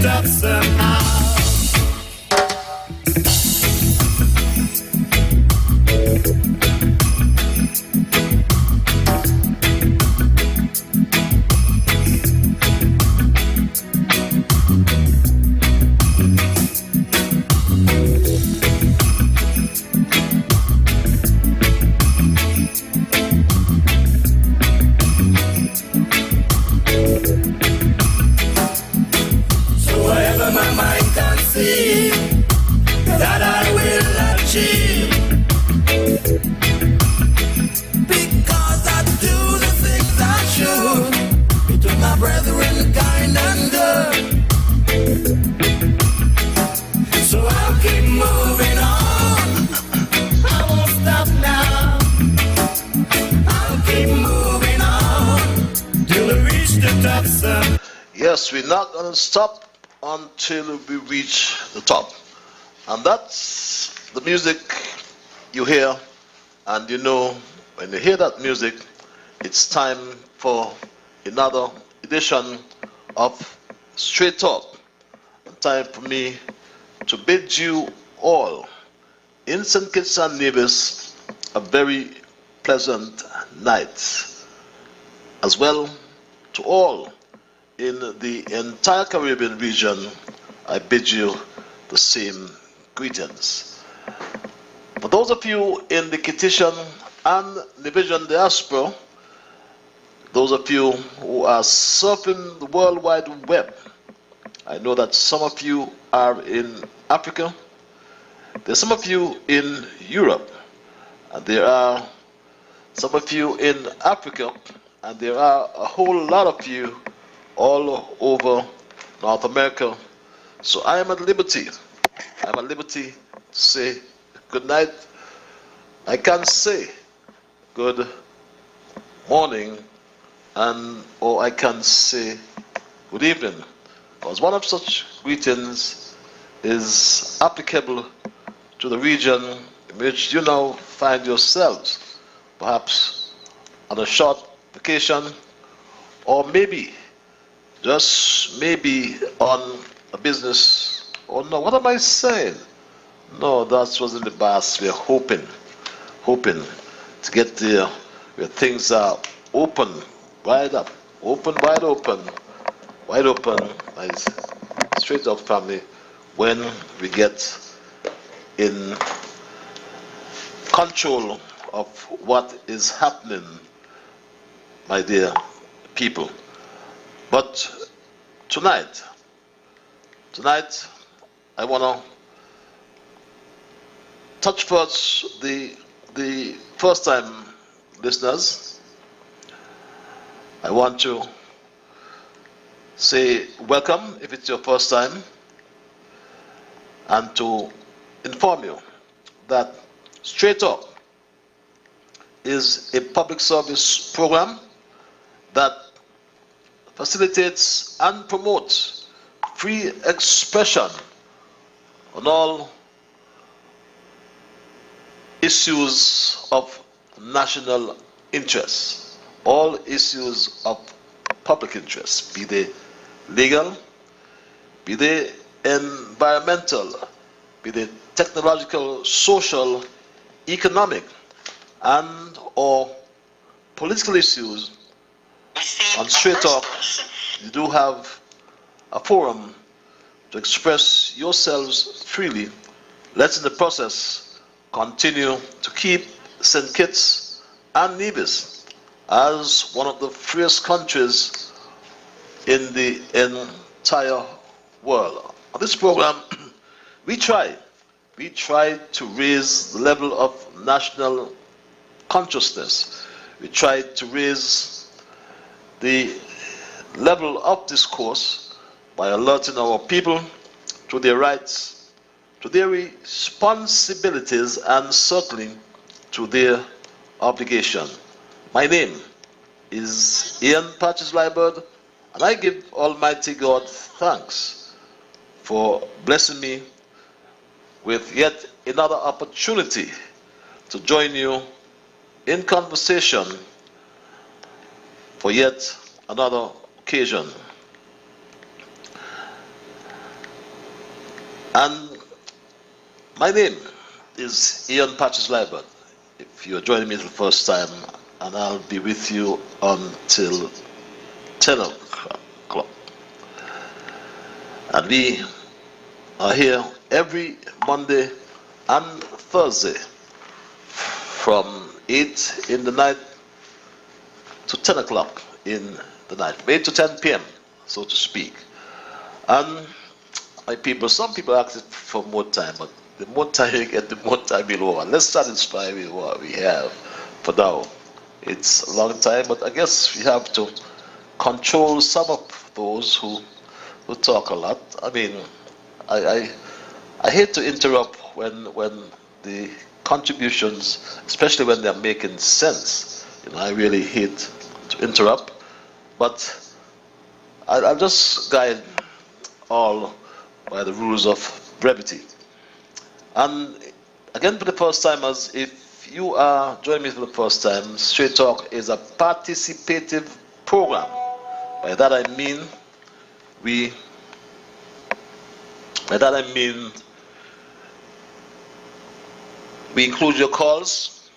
it up somehow. That I will achieve, because I do the things I should, to my brethren kind and good. So I'll keep moving on, I won't stop now. I'll keep moving on till we reach the top, son. Yes, we're not going to stop until we reach the top. And that's the music you hear, and you know, when you hear that music, it's time for another edition of Straight Talk. And time for me to bid you all in St. Kitts and Nevis a very pleasant night. As well to all in the entire Caribbean region, I bid you the same greetings. For those of you in the Kittitian and Nevisian diaspora, those of you who are surfing the World Wide Web, I know that some of you are in Africa, there's some of you in Europe, and there are some of you in Africa, and there are a whole lot of you all over North America. So I am at liberty. I'm at liberty to say good night. I can say good morning, or I can say good evening, because one of such greetings is applicable to the region in which you now find yourselves, perhaps on a short vacation, or maybe, just maybe, on a business. Oh no, what am I saying? No, that wasn't the best. We're hoping to get there where things are open, wide up, open, wide open, my Straight Talk family, when we get in control of what is happening, my dear people. But tonight, I want to touch first the first-time listeners. I want to say welcome if it's your first time, and to inform you that Straight Talk is a public service program that facilitates and promotes free expression on all issues of national interest, all issues of public interest, be they legal, be they environmental, be they technological, social, economic, and or political issues. On Straight Talk, you do have a forum to express yourselves freely. Let's in the process continue to keep St. Kitts and Nevis as one of the freest countries in the entire world. On this program, we try to raise the level of national consciousness. We try to raise the level of discourse by alerting our people to their rights, to their responsibilities, and certainly to their obligation. My name is Ian Patches Liburd, and I give Almighty God thanks for blessing me with yet another opportunity to join you in conversation for yet another occasion. And my name is Ian Patches Liburd. If you're joining me for the first time, and I'll be with you until 10 o'clock. And we are here every Monday and Thursday from 8 in the night to 10 o'clock in the night, 8 to 10 p.m., so to speak. And my people, some people ask for more time, but the more time you get, the more time you'll want. Let's satisfy with what we have for now. It's a long time, but I guess we have to control some of those who talk a lot. I mean, I hate to interrupt when the contributions, especially when they're making sense. I really hate to interrupt, but I'll just guide all by the rules of brevity. And again, for the first timers, if you are joining me for the first time, Straight Talk is a participative program. By that I mean we include your calls.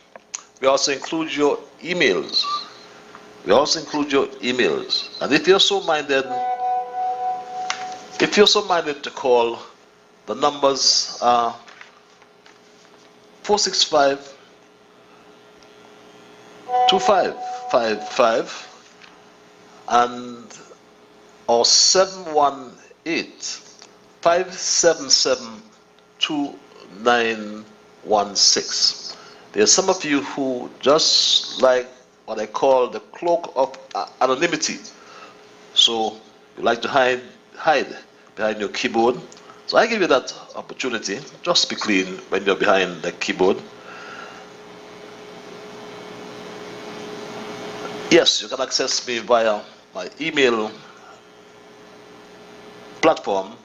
We also include your emails. And if you're so minded to call, the numbers are 465-2555 and or 718-577-2916. There's some of you who just like what I call the cloak of anonymity. So you like to hide behind your keyboard. So I give you that opportunity. Just be clean when you're behind the keyboard. Yes, you can access me via my email platform,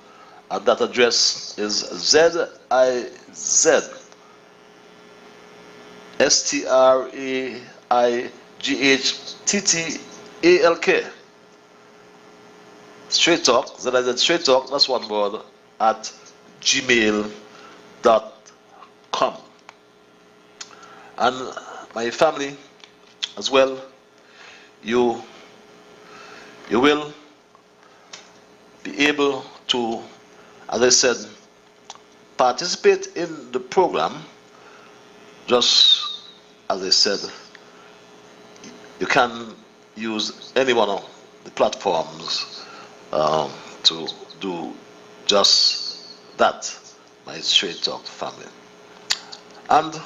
and that address is ZIZSTRAIGHTTALK. Straight Talk, Straight Talk, that's one word, at gmail.com. And my family as well, you will be able to, as I said, participate in the program. Just as I said, you can use any one of the platforms to do just that, my Straight Talk family. And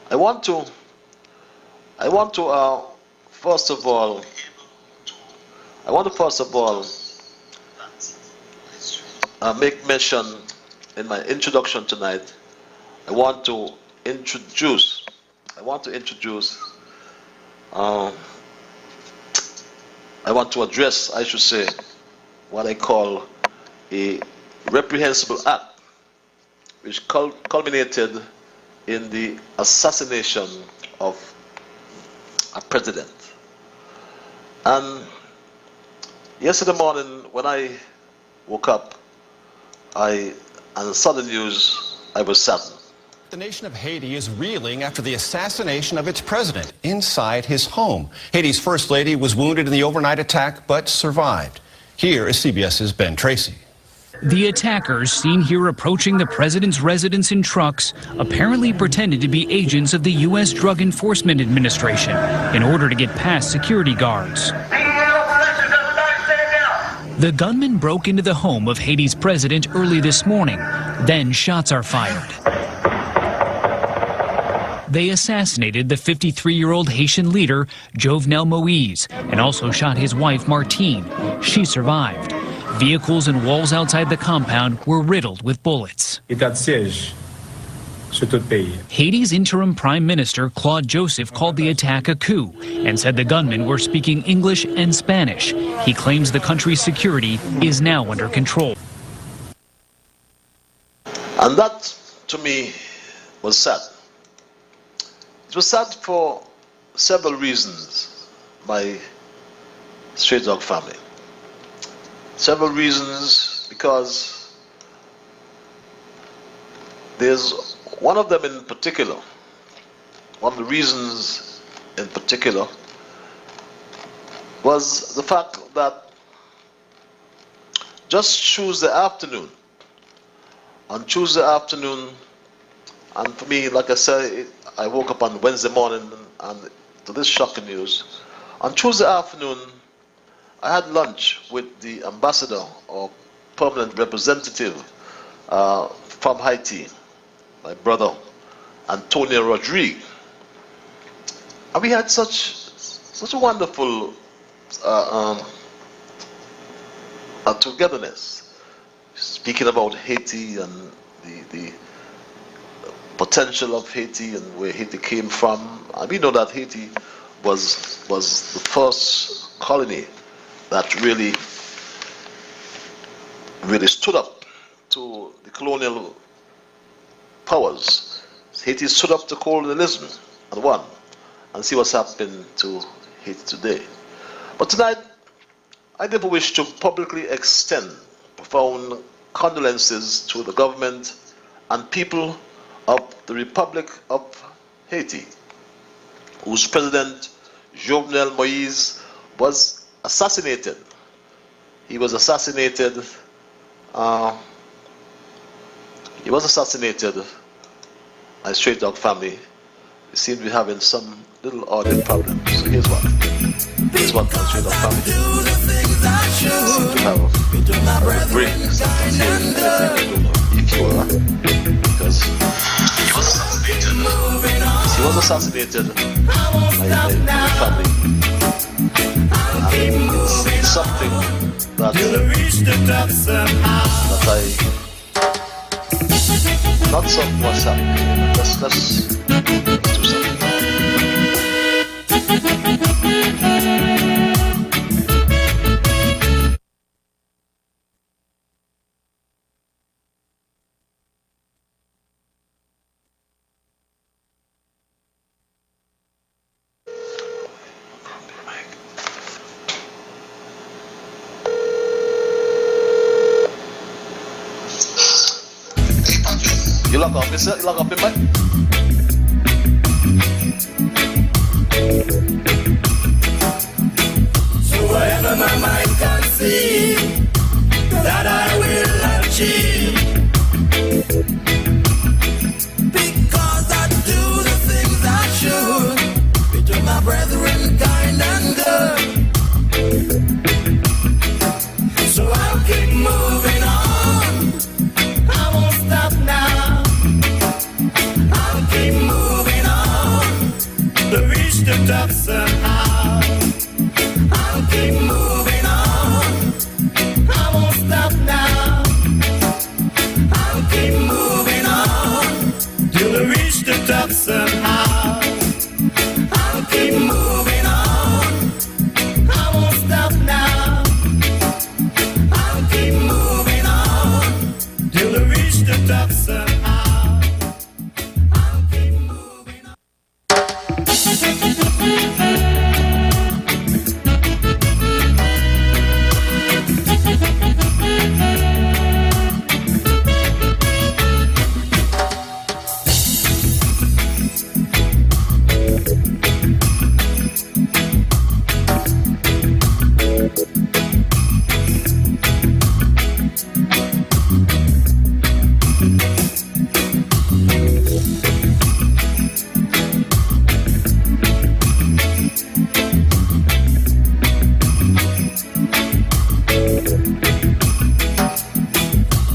I want to first of all make mention in my introduction tonight. I want to address, I should say, what I call a reprehensible act, which culminated in the assassination of a president. And yesterday morning, when I woke up, and saw the news, I was saddened. The nation of Haiti is reeling after the assassination of its president inside his home. Haiti's first lady was wounded in the overnight attack, but survived. Here is CBS's Ben Tracy. The attackers, seen here approaching the president's residence in trucks, apparently pretended to be agents of the U.S. Drug Enforcement Administration in order to get past security guards. The gunman broke into the home of Haiti's president early this morning. Then shots are fired. They assassinated the 53-year-old Haitian leader, Jovenel Moïse, and also shot his wife, Martine. She survived. Vehicles and walls outside the compound were riddled with bullets. Haiti's interim prime minister, Claude Joseph, called the attack a coup and said the gunmen were speaking English and Spanish. He claims the country's security is now under control. And that, to me, was sad. It was sad for several reasons, my Straight Dog family. Several reasons, because There's one of them in particular, one of the reasons in particular was the fact that just Tuesday afternoon, on Tuesday afternoon, and for me, like I said, I woke up on Wednesday morning and to this shocking news. On Tuesday afternoon, I had lunch with the ambassador or permanent representative from Haiti, my brother, Antonio Rodriguez. And we had such a wonderful togetherness, speaking about Haiti and the potential of Haiti and where Haiti came from. And we know that Haiti was the first colony that really stood up to the colonial powers. Haiti stood up to colonialism and won. And see what's happened to Haiti today. But tonight, I therefore wish to publicly extend profound condolences to the government and people of the Republic of Haiti, whose president, Jovenel Moïse, was assassinated. He was assassinated by a straight dog family. They seem to be having some little audio problems. So here's one from straight dog family. Seem to have a break sometimes here in the because he was assassinated by the family. And it's something that not something what's happening. Let's do something about it. You lock up, is it? You lock up in mic? So whatever my mind can see, that I will achieve. Because I do the things I should, between my brethren, kind and good. So I'll keep moving on. I won't stop now. I'll keep moving on to reach the top somehow. I'll keep moving on. I won't stop now. I'll keep moving on till I reach the top somehow. I'll keep moving on. I won't stop now. I'll keep moving on till I reach the top somehow. I'll keep moving on.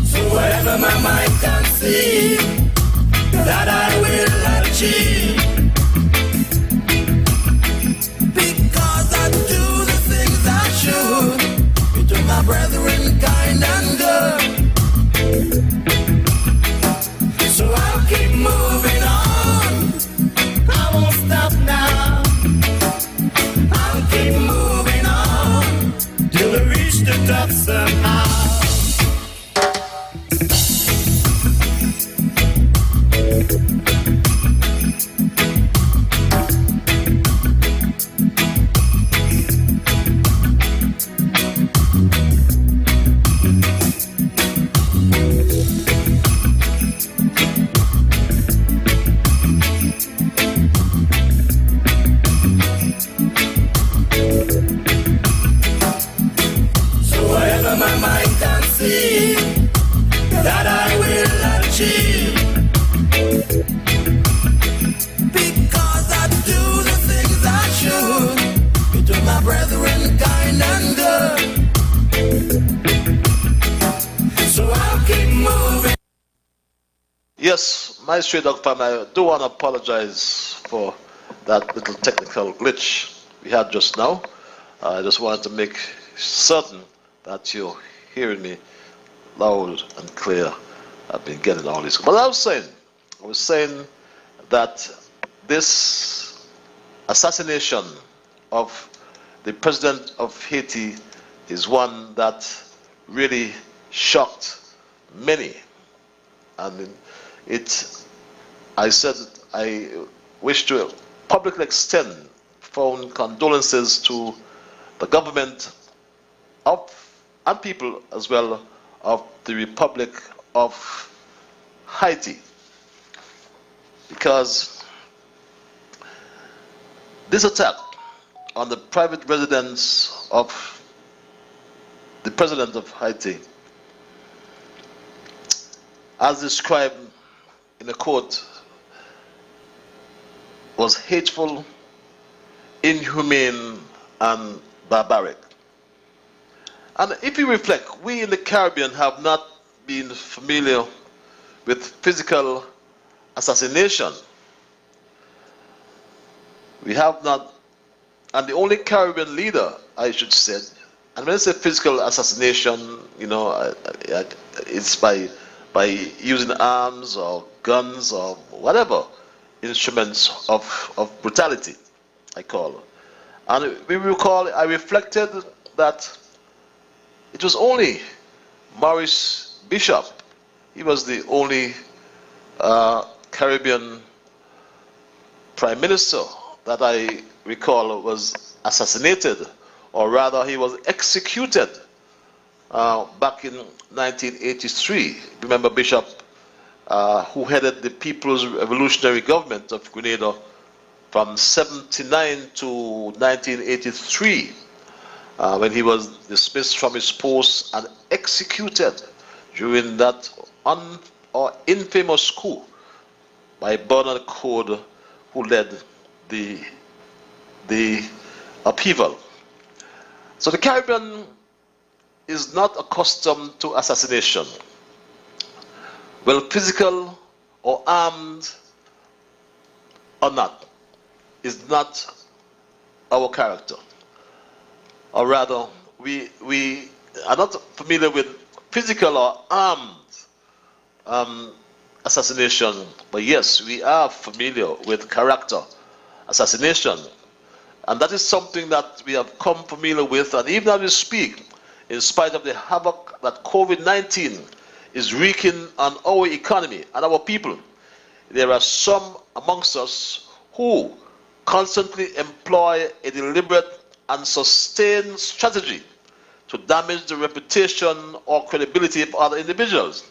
So whatever my mind can see, that I will achieve. Because I do the things I should, between my brethren, kind and good. So I'll keep moving on. I won't stop now. I'll keep moving on till I reach the top somehow. my Stray Dog family, I do want to apologize for that little technical glitch we had just now. I just wanted to make certain that you're hearing me loud and clear. I've been getting all this. But I was saying that this assassination of the president of Haiti is one that really shocked many. And I said I wish to publicly extend phone condolences to the government of and people as well of the Republic of Haiti, because this attack on the private residence of the president of Haiti, as described in the court, was hateful, inhumane, and barbaric. And if you reflect, we in the Caribbean have not been familiar with physical assassination. We have not, and the only Caribbean leader, I should say, and when I say physical assassination, you know, it's by using arms or guns or whatever instruments of brutality, I call. And we recall, I reflected that it was only Maurice Bishop. He was the only Caribbean prime minister that I recall was assassinated, or rather he was executed back in 1983. Remember Bishop, who headed the People's Revolutionary Government of Grenada from 79 to 1983, when he was dismissed from his post and executed during that infamous coup by Bernard Code, who led the upheaval. So the Caribbean is not accustomed to assassination. Well, physical or armed or not, is not our character. Or rather, we are not familiar with physical or armed assassination, but yes, we are familiar with character assassination. And that is something that we have come familiar with, and even as we speak, in spite of the havoc that COVID-19 is wreaking on our economy and our people, there are some amongst us who constantly employ a deliberate and sustained strategy to damage the reputation or credibility of other individuals.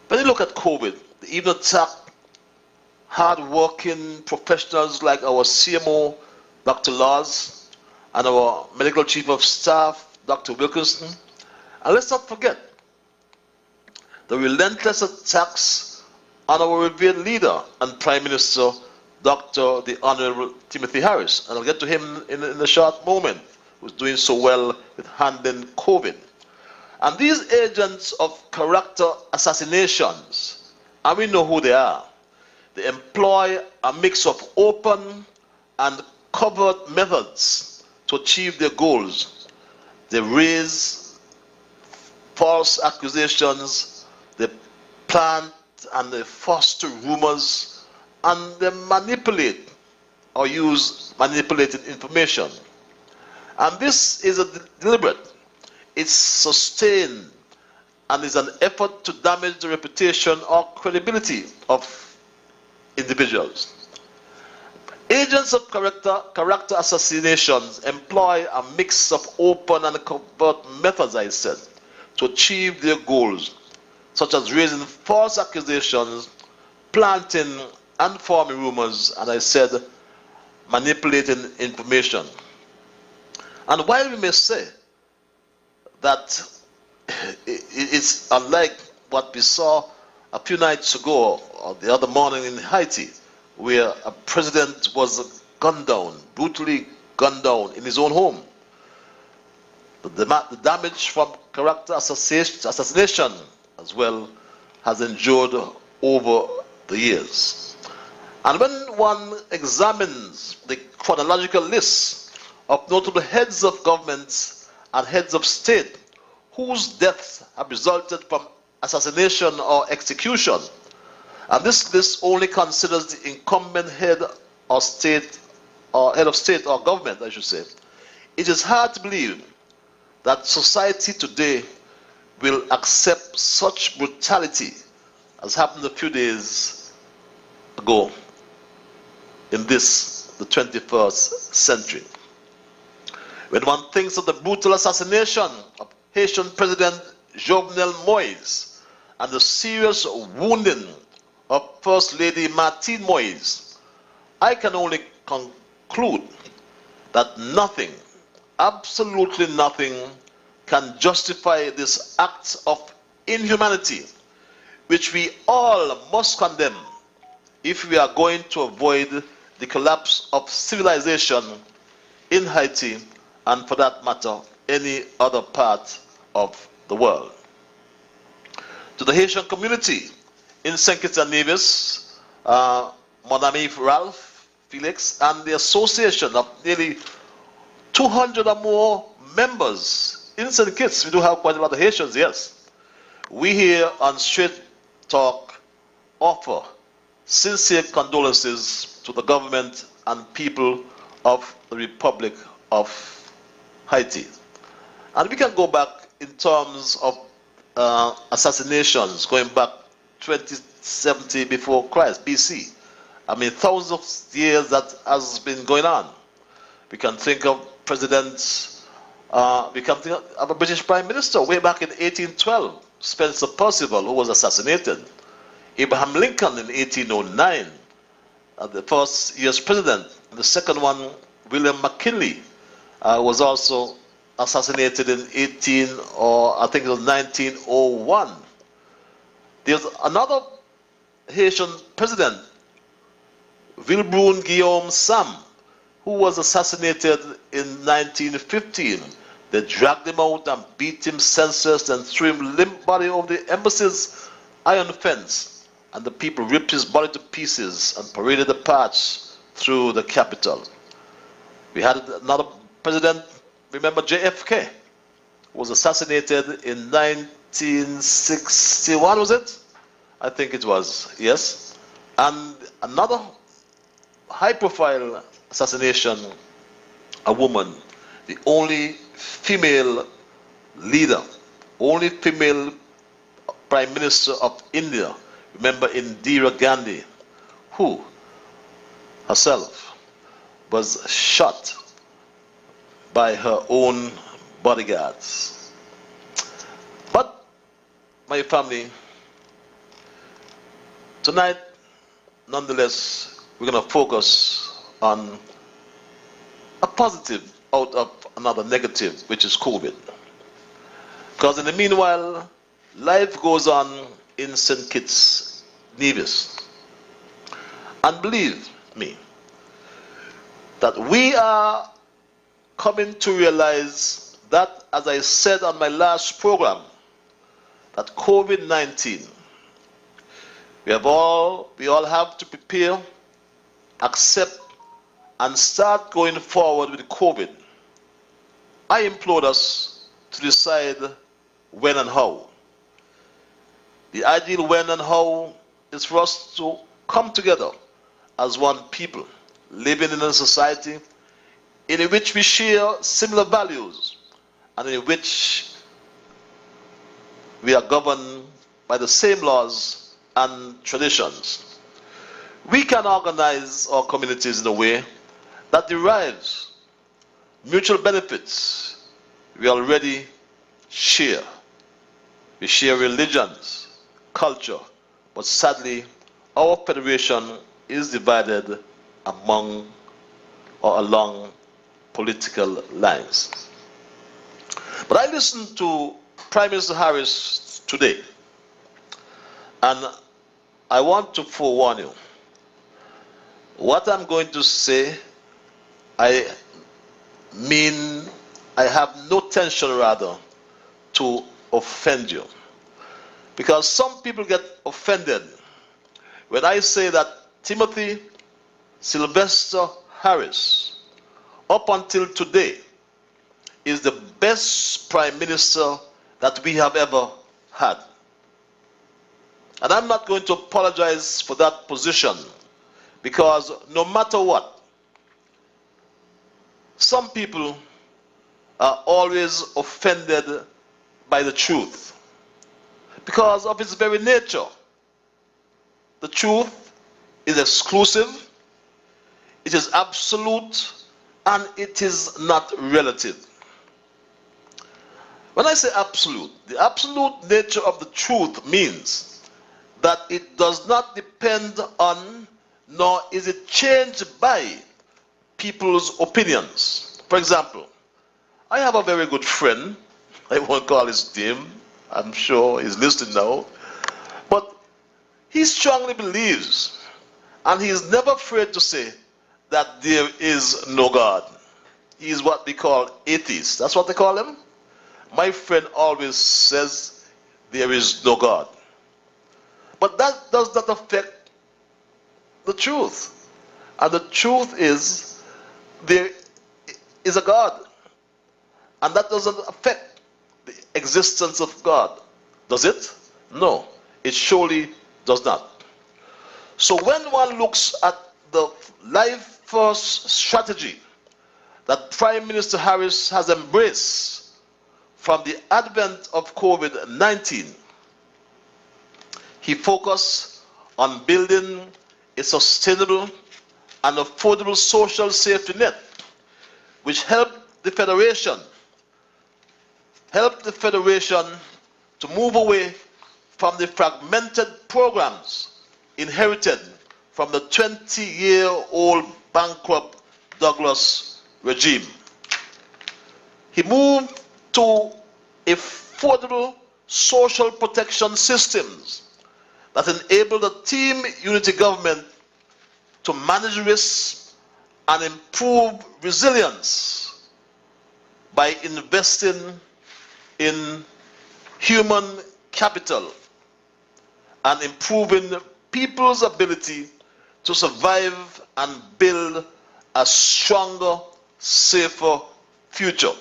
When you look at COVID, they even attack hard-working professionals like our CMO, Dr. Laws, and our medical chief of staff, Dr. Wilkinson. And let's not forget the relentless attacks on our revered leader and Prime Minister, Dr. the Honorable Timothy Harris. And I'll get to him in a short moment, who's doing so well with handling COVID. And these agents of character assassinations, and we know who they are, they employ a mix of open and covert methods to achieve their goals. They raise false accusations, they plant and they foster rumors, and they manipulate or use manipulated information. And this is a deliberate, it's sustained, and is an effort to damage the reputation or credibility of individuals. Agents of character assassinations employ a mix of open and covert methods, I said, to achieve their goals, such as raising false accusations, planting and forming rumors, and I said, manipulating information. And while we may say that it's unlike what we saw a few nights ago or the other morning in Haiti, where a president was gunned down, brutally gunned down in his own home. The damage from character assassination as well has endured over the years. And when one examines the chronological list of notable heads of governments and heads of state whose deaths have resulted from assassination or execution, and this list only considers the incumbent head of state or government, I should say, it is hard to believe that society today will accept such brutality as happened a few days ago in this, the 21st century. When one thinks of the brutal assassination of Haitian President Jovenel Moïse and the serious wounding of First Lady Martine Moïse, I can only conclude that nothing, absolutely nothing, can justify this act of inhumanity, which we all must condemn if we are going to avoid the collapse of civilization in Haiti and, for that matter, any other part of the world. To the Haitian community in St. Kitts and Nevis, mon ami Ralph, Felix, and the association of nearly 200 or more members in St. Kitts. We do have quite a lot of Haitians, yes. We here on Straight Talk offer sincere condolences to the government and people of the Republic of Haiti. And we can go back in terms of assassinations going back 2070 before Christ, BC. I mean, thousands of years that has been going on. We can think of presidents, we can think of a British Prime Minister way back in 1812, Spencer Perceval, who was assassinated. Abraham Lincoln in 1809, the first US president. The second one, William McKinley, was also assassinated in 1901. There's another Haitian president, Liburd Guillaume Sam, who was assassinated in 1915. They dragged him out and beat him senseless and threw him limp body over the embassy's iron fence, and the people ripped his body to pieces and paraded the parts through the capital. We had another president, remember JFK, who was assassinated in 1961, was it? I think it was, yes. And another high-profile assassination, a woman, the only female leader, only female Prime Minister of India, remember Indira Gandhi, who herself was shot by her own bodyguards. But, my family, tonight, nonetheless, we're going to focus on a positive out of another negative, which is COVID. Because in the meanwhile, life goes on in St. Kitts, Nevis. And believe me, that we are coming to realize that, as I said on my last program, that COVID-19, we all have to prepare, accept, and start going forward with COVID. I implore us to decide when and how. The ideal when and how is for us to come together as one people, living in a society in which we share similar values and in which we are governed by the same laws and traditions. We can organize our communities in a way that derives mutual benefits we already share. We share religions, culture, but sadly, our federation is divided among or along political lines. But I listened to Prime Minister Harris today, and I want to forewarn you. What I'm going to say, I have no intention rather to offend you. Because some people get offended when I say that Timothy Sylvester Harris, up until today, is the best prime minister that we have ever had. And I'm not going to apologize for that position, because no matter what, some people are always offended by the truth because of its very nature. The truth is exclusive, it is absolute, and it is not relative. When I say absolute, the absolute nature of the truth means that it does not depend on, nor is it changed by, people's opinions. For example, I have a very good friend, I won't call his name, I'm sure he's listening now, but he strongly believes, and he is never afraid to say, that there is no God. He is what we call atheist. That's what they call him. My friend always says there is no God. But that does not affect the truth. And the truth is there is a God. And that doesn't affect the existence of God. Does it? No, it surely does not. So when one looks at the life first strategy that Prime Minister Harris has embraced from the advent of COVID-19, he focused on building a sustainable and affordable social safety net, which helped the Federation to move away from the fragmented programs inherited from the 20-year-old bankrupt Douglas regime. He moved to affordable social protection systems that enabled a team unity government to manage risks and improve resilience by investing in human capital and improving people's ability to survive and build a stronger, safer future.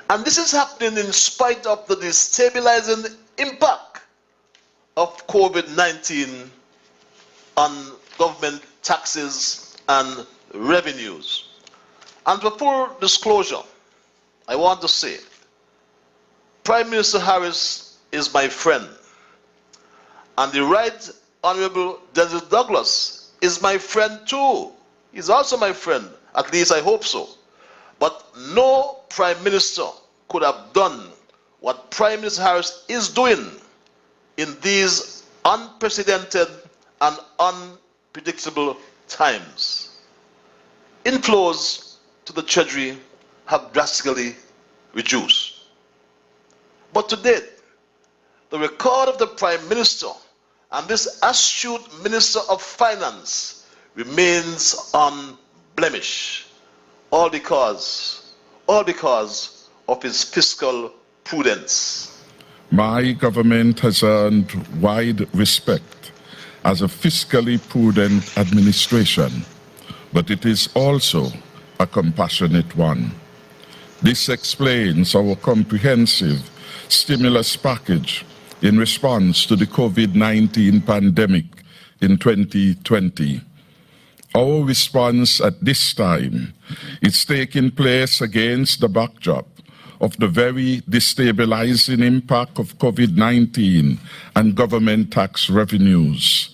And this is happening in spite of the destabilizing impact of COVID-19 on government taxes and revenues. And for full disclosure, I want to say, Prime Minister Harris is my friend, and the Right Honorable Dennis Douglas is my friend too. He's also my friend, at least I hope so. But no Prime Minister could have done what Prime Minister Harris is doing in these unprecedented and unpredictable times. Inflows to the Treasury have drastically reduced. But to date, the record of the Prime Minister and this astute Minister of Finance remains unblemished, all because of his fiscal prudence. My government has earned wide respect as a fiscally prudent administration, but it is also a compassionate one. This explains our comprehensive stimulus package in response to the COVID-19 pandemic in 2020. Our response at this time is taking place against the backdrop of the very destabilizing impact of COVID-19 and government tax revenues.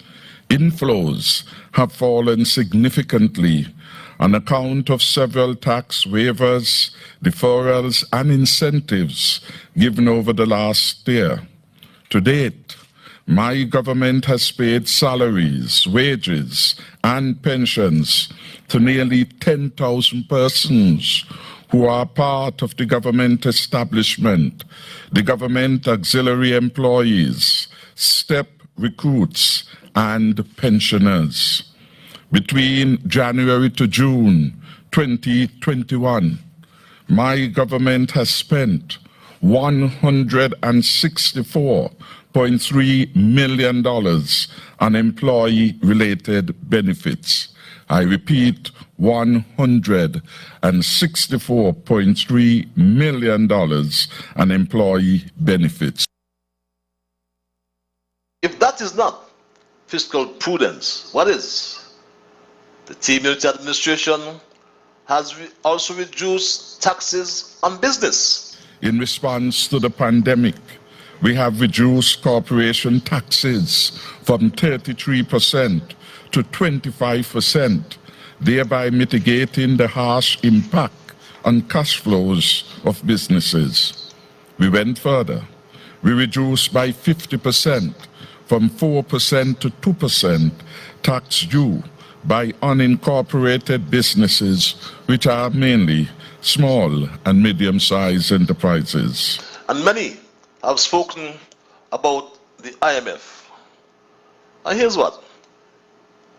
Inflows have fallen significantly on account of several tax waivers, deferrals, and incentives given over the last year. To date, my government has paid salaries, wages, and pensions to nearly 10,000 persons who are part of the government establishment, the government auxiliary employees, STEP recruits, and pensioners. Between January to June 2021, my government has spent $164 $164.3 million on employee-related benefits. I repeat, $164.3 million on employee benefits. If that is not fiscal prudence, what is? The Team Unity administration has also reduced taxes on business. In response to the pandemic, we have reduced corporation taxes from 33% to 25%, thereby mitigating the harsh impact on cash flows of businesses. We went further. We reduced by 50%, from 4% to 2%, tax due by unincorporated businesses, which are mainly small and medium-sized enterprises. And many have spoken about the IMF. And here's what.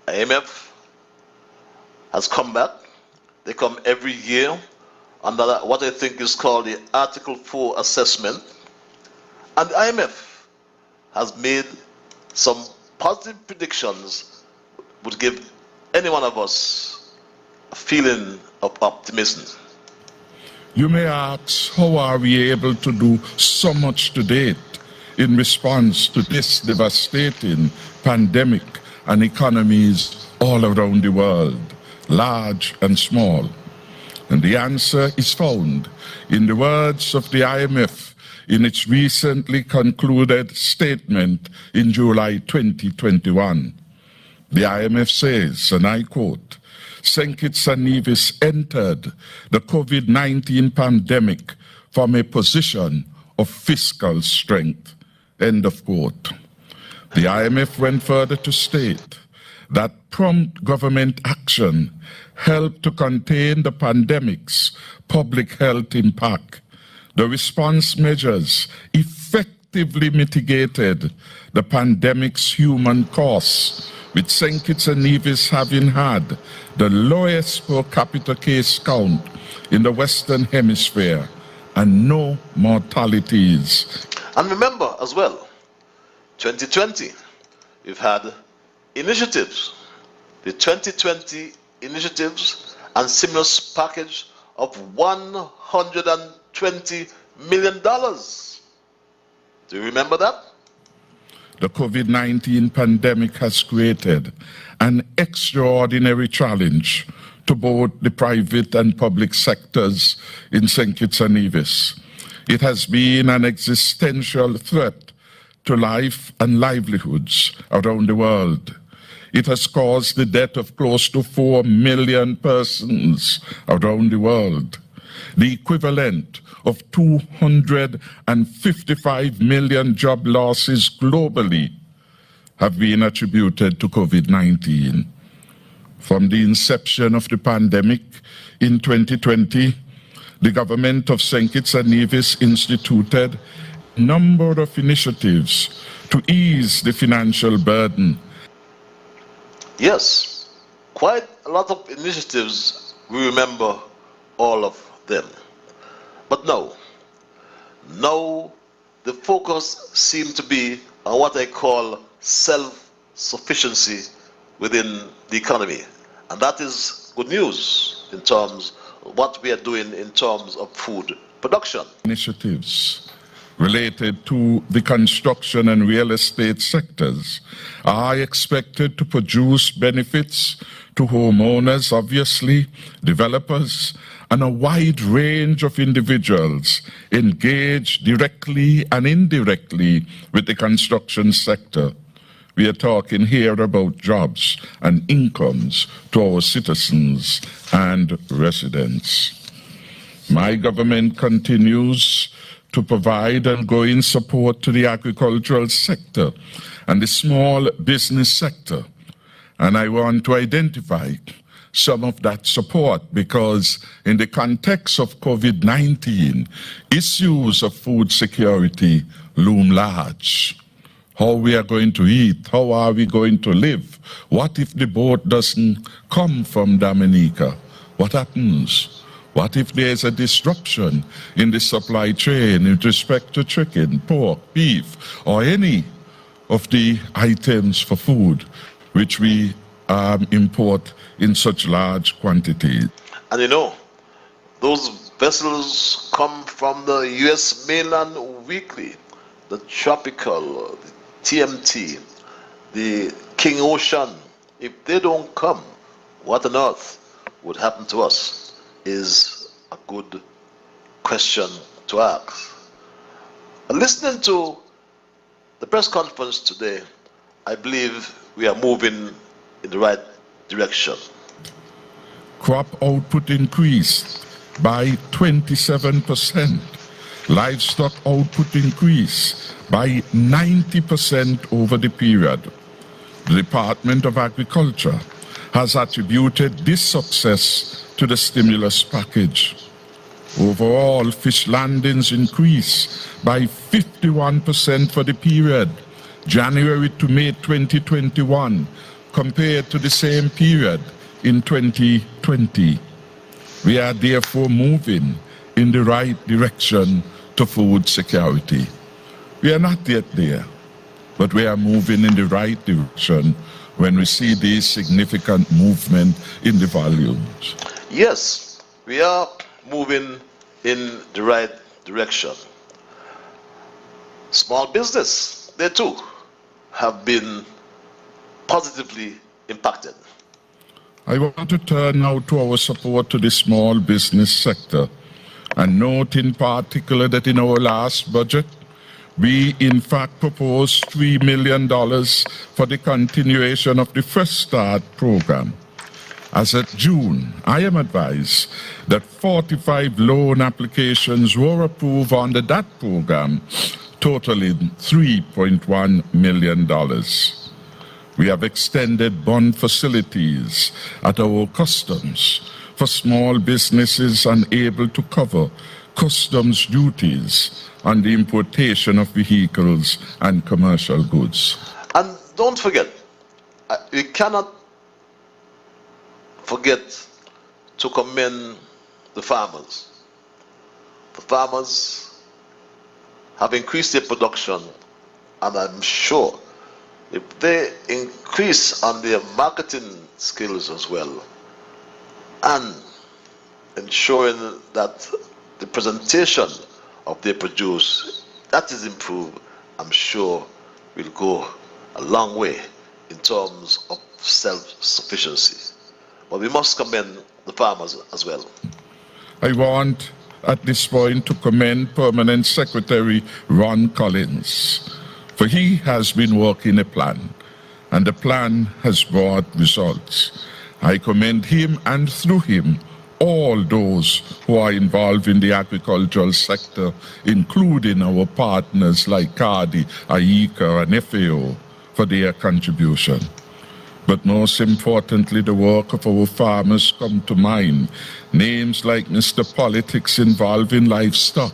IMF has come back. They come every year under what I think is called the Article 4 assessment. And the IMF has made some positive predictions would give any one of us a feeling of optimism. You may ask, how are we able to do so much to date in response to this devastating pandemic and economies all around the world, large and small? And the answer is found in the words of the IMF in its recently concluded statement in July 2021. The IMF says, and I quote, St. Kitts and Nevis entered the COVID-19 pandemic from a position of fiscal strength, end of quote. The IMF went further to state that prompt government action helped to contain the pandemic's public health impact. The response measures effectively mitigated the pandemic's human costs, with St. Kitts and Nevis having had the lowest per capita case count in the Western Hemisphere and no mortalities. And remember as well, 2020, we've had initiatives, the 2020 initiatives and stimulus package of $120 million. Do you remember that? The COVID-19 pandemic has created an extraordinary challenge to both the private and public sectors in St. Kitts and Nevis. It has been an existential threat to life and livelihoods around the world. It has caused the death of close to 4 million persons around the world, the equivalent of 255 million job losses globally have been attributed to COVID-19. From the inception of the pandemic in 2020, the government of St. Kitts and Nevis instituted a number of initiatives to ease the financial burden. Yes, quite a lot of initiatives. We remember all of them. But now the focus seems to be on what I call self-sufficiency within the economy. And that is good news in terms of what we are doing in terms of food production. Initiatives related to the construction and real estate sectors are expected to produce benefits to homeowners, obviously, developers, and a wide range of individuals engaged directly and indirectly with the construction sector. We are talking here about jobs and incomes to our citizens and residents. My government continues to provide ongoing support to the agricultural sector and the small business sector. And I want to identify some of that support because in the context of COVID-19, issues of food security loom large. How we are going to eat, how are we going to live? What if the boat doesn't come from Dominica? What happens? What if there's a disruption in the supply chain with respect to chicken, pork, beef, or any of the items for food which we import in such large quantities? And you know, those vessels come from the U.S. mainland weekly, the Tropical, the TMT, the King Ocean. If they don't come, what on earth would happen to us is a good question to ask. And listening to the press conference today, I believe we are moving in the right direction. Crop output increased by 27%. Livestock output increased by 90% over the period. The Department of Agriculture has attributed this success to the stimulus package. Overall, fish landings increased by 51% for the period, January to May 2021, compared to the same period in 2020. We are therefore moving in the right direction to food security. We are not yet there, but we are moving in the right direction when we see this significant movement in the volumes. Yes, we are moving in the right direction. Small business, they too have been positively impacted. I want to turn now to our support to the small business sector and note in particular that in our last budget, we in fact proposed $3 million for the continuation of the Fresh Start program. As of June, I am advised that 45 loan applications were approved under that program, totaling $3.1 million. We have extended bond facilities at our customs for small businesses unable to cover customs duties on the importation of vehicles and commercial goods. And don't forget, we cannot forget to commend the farmers. The farmers have increased their production, and I'm sure if they increase on their marketing skills as well, and ensuring that the presentation of their produce, that is improved, I'm sure will go a long way in terms of self-sufficiency. But we must commend the farmers as well. I want at this point to commend Permanent Secretary Ron Collins, for he has been working a plan, and the plan has brought results. I commend him, and through him, all those who are involved in the agricultural sector, including our partners like CARDI, AICA, and FAO, for their contribution. But most importantly, the work of our farmers come to mind. Names like Mr. Politics involving livestock,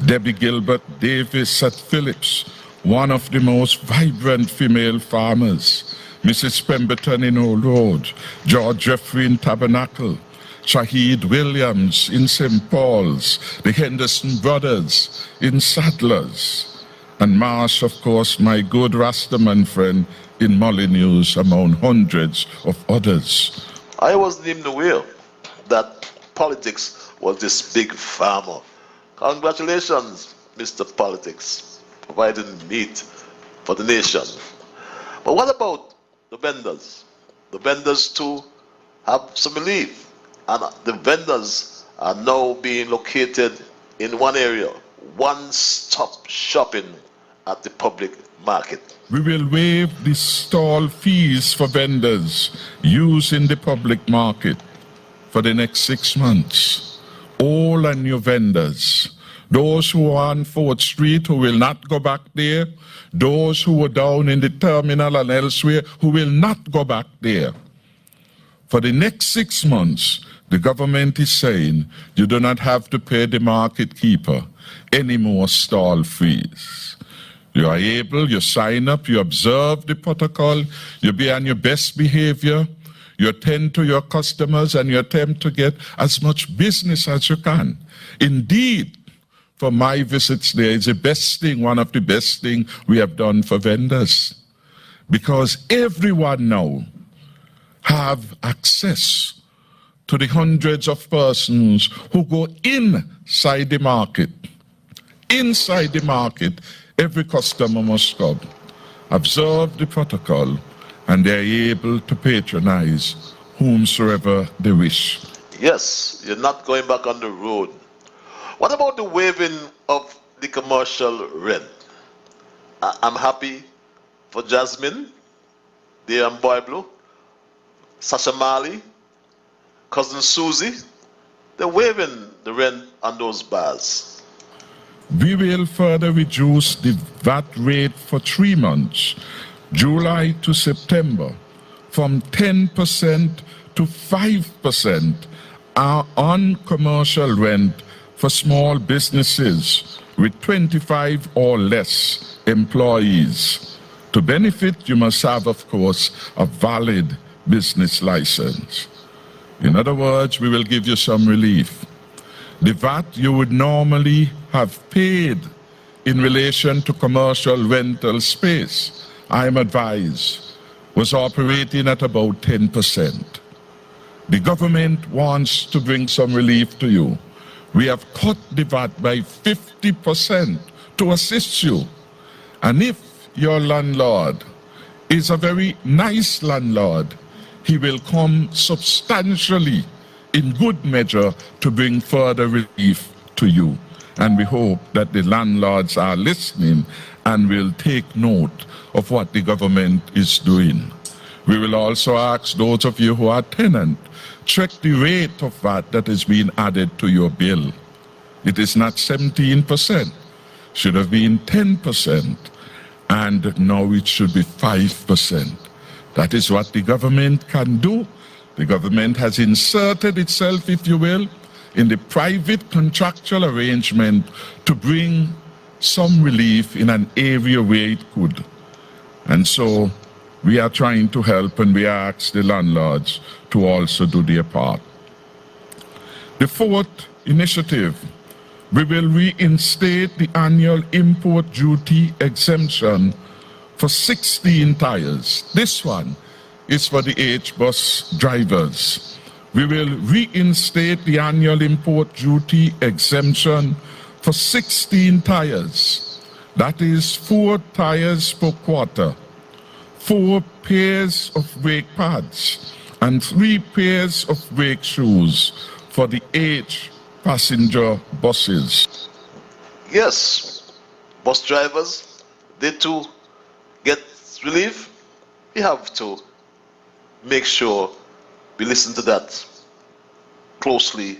Debbie Gilbert Davis at Phillips, one of the most vibrant female farmers, Mrs. Pemberton in Old Road, George Jeffrey in Tabernacle, Shahid Williams in St. Paul's, the Henderson brothers in Sadlers, and Marsh, of course, my good Rastaman friend in Molyneux, among hundreds of others. I wasn't even aware that Politics was this big farmer. Congratulations, Mr. Politics, providing meat for the nation. But what about the vendors? The vendors too have some relief, and the vendors are now being located in one area, one-stop shopping at the public market. We will waive the stall fees for vendors used in the public market for the next 6 months. All our new vendors, those who are on 4th Street who will not go back there, those who were down in the terminal and elsewhere who will not go back there. For the next 6 months, the government is saying you do not have to pay the market keeper any more stall fees. You are able, you sign up, you observe the protocol, you be on your best behavior, You attend to your customers and you attempt to get as much business as you can. Indeed, for my visits there is the best thing, one of the best things we have done for vendors. Because everyone now have access to the hundreds of persons who go inside the market. Inside the market, every customer must come, observe the protocol, and they are able to patronize whomsoever they wish. Yes, you're not going back on the road. What about the waiving of the commercial rent? I'm happy for Jasmine, dear Boy Sasha Marley, cousin Susie. They're waiving the rent on those bars. We will further reduce the VAT rate for 3 months, July to September, from 10% to 5% on commercial rent for small businesses with 25 or less employees. To benefit, you must have, of course, a valid business license. In other words, we will give you some relief. The VAT you would normally have paid in relation to commercial rental space, I am advised, was operating at about 10%. The government wants to bring some relief to you. We have cut the VAT by 50% to assist you. And if your landlord is a very nice landlord, he will come substantially in good measure to bring further relief to you. And we hope that the landlords are listening and will take note of what the government is doing. We will also ask those of you who are tenant, check the rate of VAT that is being added to your bill. It is not 17%, should have been 10%, and now it should be 5%. That is what the government can do. The government has inserted itself, if you will, in the private contractual arrangement to bring some relief in an area where it could. And so we are trying to help, and we ask the landlords to also do their part. The fourth initiative, we will reinstate the annual import duty exemption for 16 tires. This one is for the H-bus drivers. We will reinstate the annual import duty exemption for 16 tires. That is 4 tires per quarter, 4 pairs of brake pads, and 3 pairs of brake shoes for the H passenger buses. Yes, bus drivers, they too get relief. We have to make sure we listen to that closely.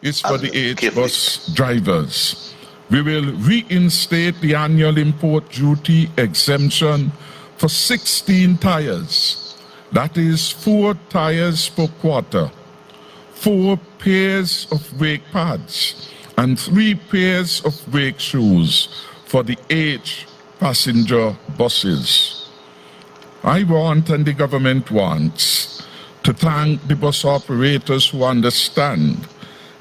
It's for the H-bus drivers. We will reinstate the annual import duty exemption for 16 tires. That is 4 tires per quarter, 4 pairs of brake pads, and 3 pairs of brake shoes for the H passenger buses. I want, and the government wants, to thank the bus operators who understand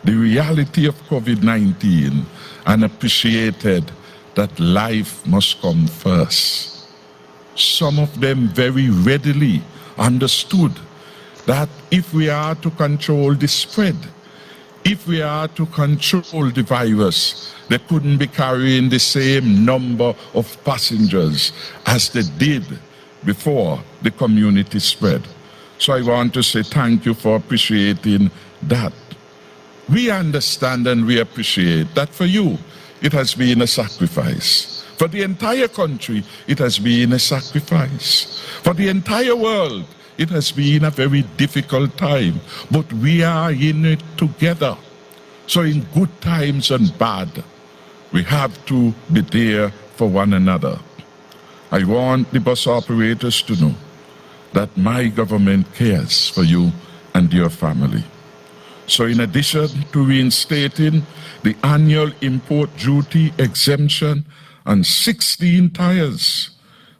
the reality of COVID-19 and appreciated that life must come first. Some of them very readily understood that if we are to control the spread, if we are to control the virus, they couldn't be carrying the same number of passengers as they did before the community spread. So I want to say thank you for appreciating that. We understand and we appreciate that for you, it has been a sacrifice. For the entire country, it has been a sacrifice. For the entire world, it has been a very difficult time, but we are in it together. So in good times and bad, we have to be there for one another. I want the bus operators to know that my government cares for you and your family. So in addition to reinstating the annual import duty exemption on 16 tires,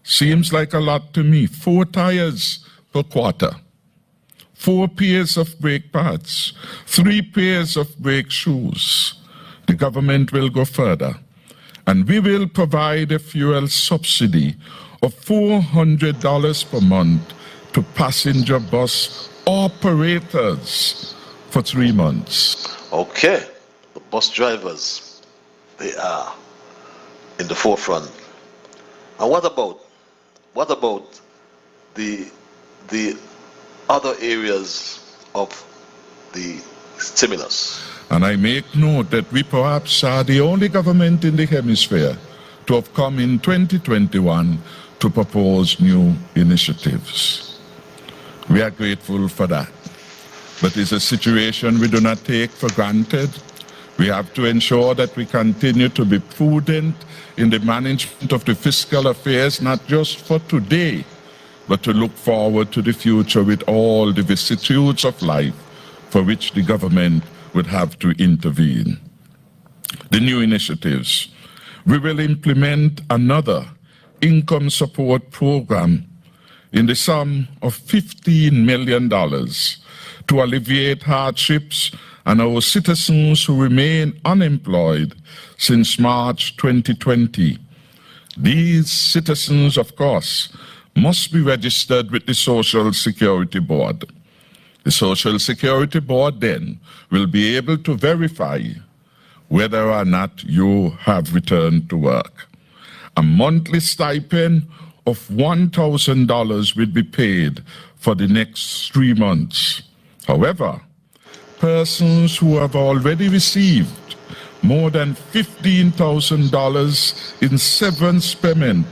seems like a lot to me, 4 tires per quarter, 4 pairs of brake pads, 3 pairs of brake shoes. The government will go further, and we will provide a fuel subsidy of $400 per month to passenger bus operators for 3 months. Okay, the bus drivers, they are in the forefront. And what about the other areas of the stimulus? And I make note that we perhaps are the only government in the hemisphere to have come in 2021 to propose new initiatives. We are grateful for that. But it's a situation we do not take for granted. We have to ensure that we continue to be prudent in the management of the fiscal affairs, not just for today, but to look forward to the future with all the vicissitudes of life for which the government would have to intervene. The new initiatives. We will implement another income support program in the sum of $15 million to alleviate hardships on our citizens who remain unemployed since March 2020. These citizens, of course, must be registered with the Social Security Board. The Social Security Board then will be able to verify whether or not you have returned to work. A monthly stipend of $1,000 will be paid for the next 3 months. However, persons who have already received more than $15,000 in severance payment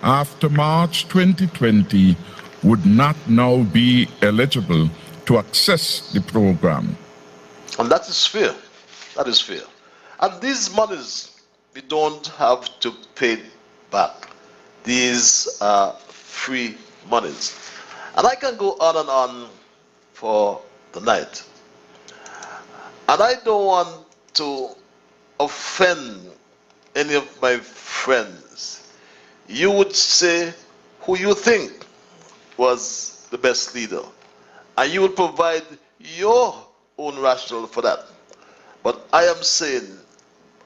after March 2020 would not now be eligible to access the program. And that is fair. That is fair. And these monies, we don't have to pay back. These are free monies. And I can go on and on for the night. And I don't want to offend any of my friends. You would say who you think was the best leader, and you will provide your own rationale for that. But I am saying,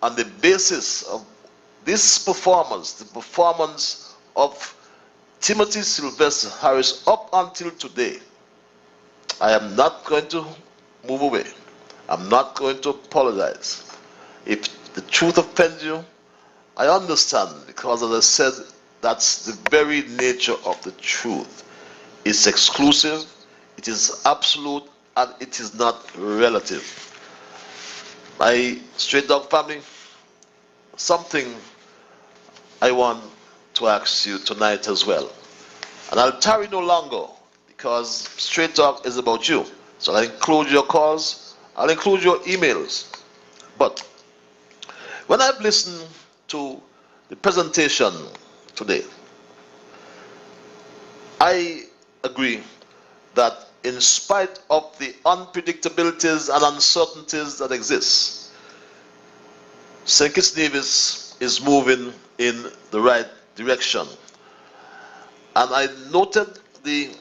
on the basis of this performance, the performance of Timothy Sylvester Harris up until today, I am not going to move away. I'm not going to apologize. If the truth offends you, I understand, because as I said, that's the very nature of the truth. It's exclusive, it is absolute, and it is not relative. My Straight Dog family, something I want to ask you tonight as well. And I'll tarry no longer, because Straight Talk is about you. So I'll include your calls, I'll include your emails. But when I've listened to the presentation today, I agree that in spite of the unpredictabilities and uncertainties that exist, St. Kitts Nevis is moving in the right direction. And I noted the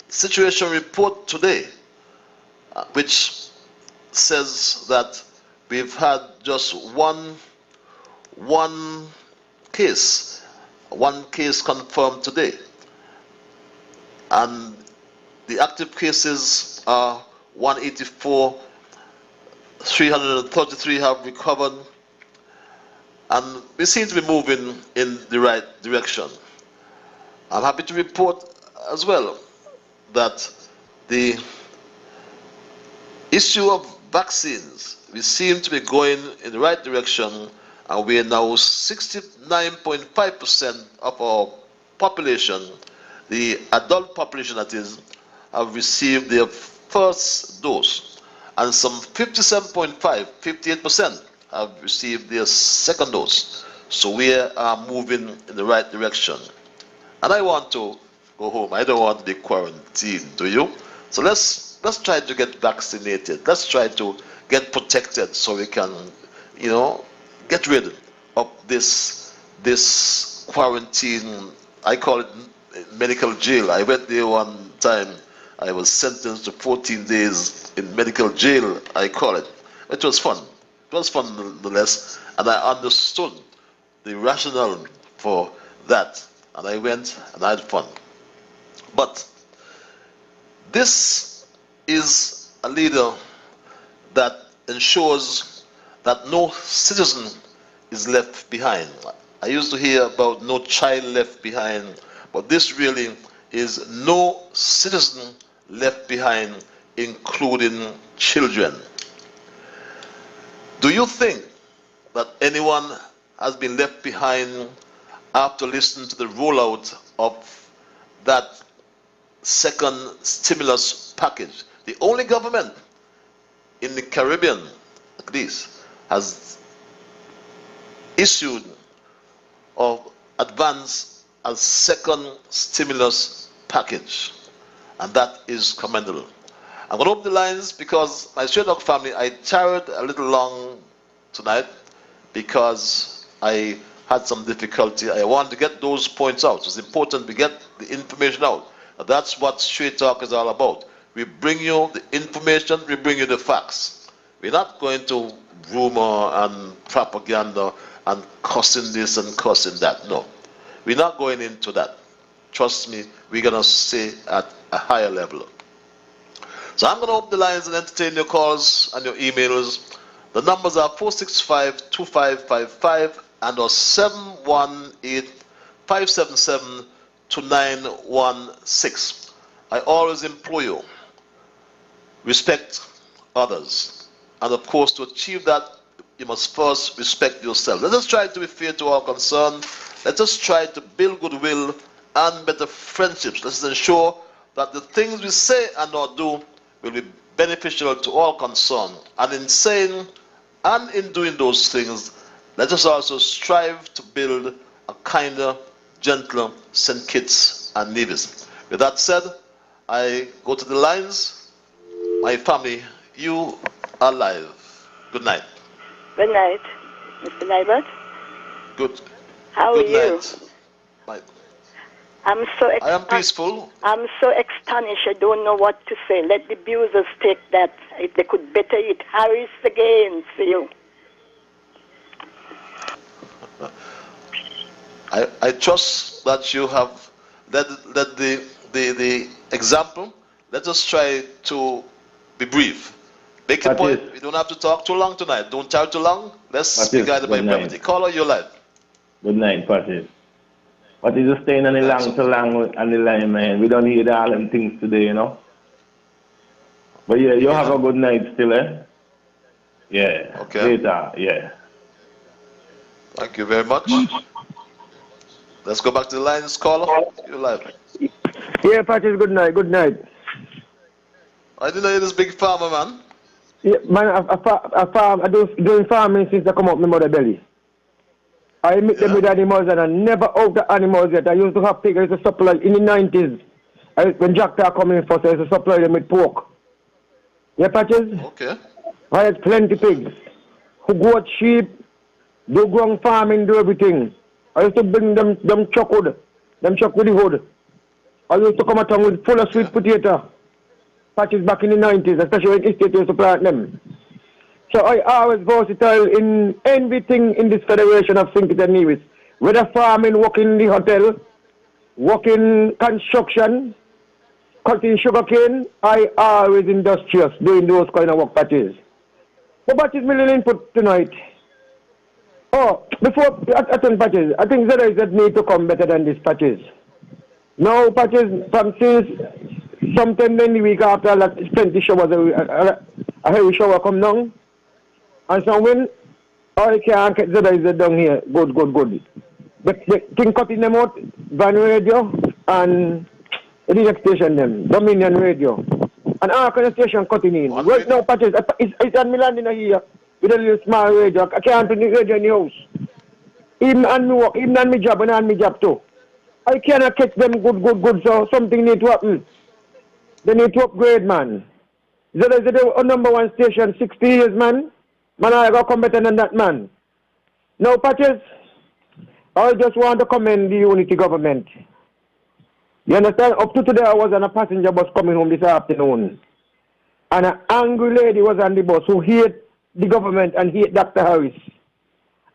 situation report today, which says that we've had just one case confirmed today. And the active cases are 184, 333 have recovered, and we seem to be moving in the right direction. I'm happy to report as well that the issue of vaccines, we seem to be going in the right direction, and we are now 69.5% of our population, the adult population that is, have received their first dose, and some 58% have received their second dose. So we are moving in the right direction. And I want to go home. I don't want to be quarantined, do you? So let's try to get vaccinated. Let's try to get protected so we can, get rid of this quarantine. I call it medical jail. I went there one time, I was sentenced to 14 days in medical jail, I call it. It was fun. It was fun nonetheless, and I understood the rationale for that. And I went and I had fun. But this is a leader that ensures that no citizen is left behind. I used to hear about no child left behind, but this really is no citizen left behind, including children. Do you think that anyone has been left behind after listening to the rollout of that second stimulus package? The only government in the Caribbean, at least, has issued or advanced a second stimulus package, and that is commendable. I'm going to open the lines because my Straight Dog family, I tarried a little long tonight because I had some difficulty. I wanted to get those points out. It's important we get the information out. That's what Straight Talk is all about. We bring you the information, we bring you the facts. We're not going to rumor and propaganda and cussing this and cussing that. No, we're not going into that. Trust me, we're going to stay at a higher level. So I'm going to open the lines and entertain your calls and your emails. The numbers are 465-2555 and or 718-577-2916. I always implore you, respect others. And of course, to achieve that, you must first respect yourself. Let us try to be fair to all concerned. Let us try to build goodwill and better friendships. Let us ensure that the things we say and not do will be beneficial to all concerned. And in saying and in doing those things, let us also strive to build a kinder, gentler St. Kitts and Nevis. With that said, I go to the lines. My family, you are live. Good night. Good night, Mr. Liburd. Good. How Good are you? Night. I am peaceful. I'm so astonished. I don't know what to say. Let the abusers take that. If they could better it, Harris again. See you. I trust that you have led the example. Let us try to be brief. Make a point. We don't have to talk too long tonight. Don't talk too long. Let's be guided by brevity. Caller, you're live. Good night, Patrick. But it's just staying on the long on the line, man. We don't need all them things today, you know. But yeah, you have a good night still, eh? Yeah. Okay. Later, yeah. Thank you very much. Let's go back to the lines, caller. You're live. Yeah, Patrick, good night, good night. I didn't know you're this big farmer, man. Yeah, man, I farm, I doing farming since I come out my mother belly. I meet them with animals and I never out the animals yet. I used to have pigs, I used to supply in the 90s. When Jack Tar come in first, I used to supply them with pork. Yeah, Patches? Okay. I had plenty pigs. Who goat, sheep, do ground farming, do everything. I used to bring them chuck wood, them chuck with the hood. I used to come at town with full of sweet potato. Patches back in the 90s, especially when estate used to plant them. So I always versatile in everything in this federation of St. Kitts and Nevis. Whether farming, working in the hotel, working construction, cutting sugarcane, I always industrious doing those kind of work, Patches. But Patches, my little input tonight. Oh, before I turn Patches, I think ZIZ need to come better than this, Patches. No, Patches, from since sometime in the week after that, plenty showers, a heavy shower come down. And so when I can't get ZIZ down here, good. But the thing cutting them out, Van Radio and the next station them, Dominion Radio. And our kind of station cutting in. Right now, Patches, it's on Milan in here with a little small radio. I can't put the radio in the house. Even on me work, even on my job and on my job too. I cannot catch them good, so something need to happen. They need to upgrade, man. ZIZ a number one station, 60 years, man. Man, I got come better than that, man. Now, Patches, I just want to commend the unity government. You understand? Up to today, I was on a passenger bus coming home this afternoon. And an angry lady was on the bus who hate the government and hate Dr. Harris.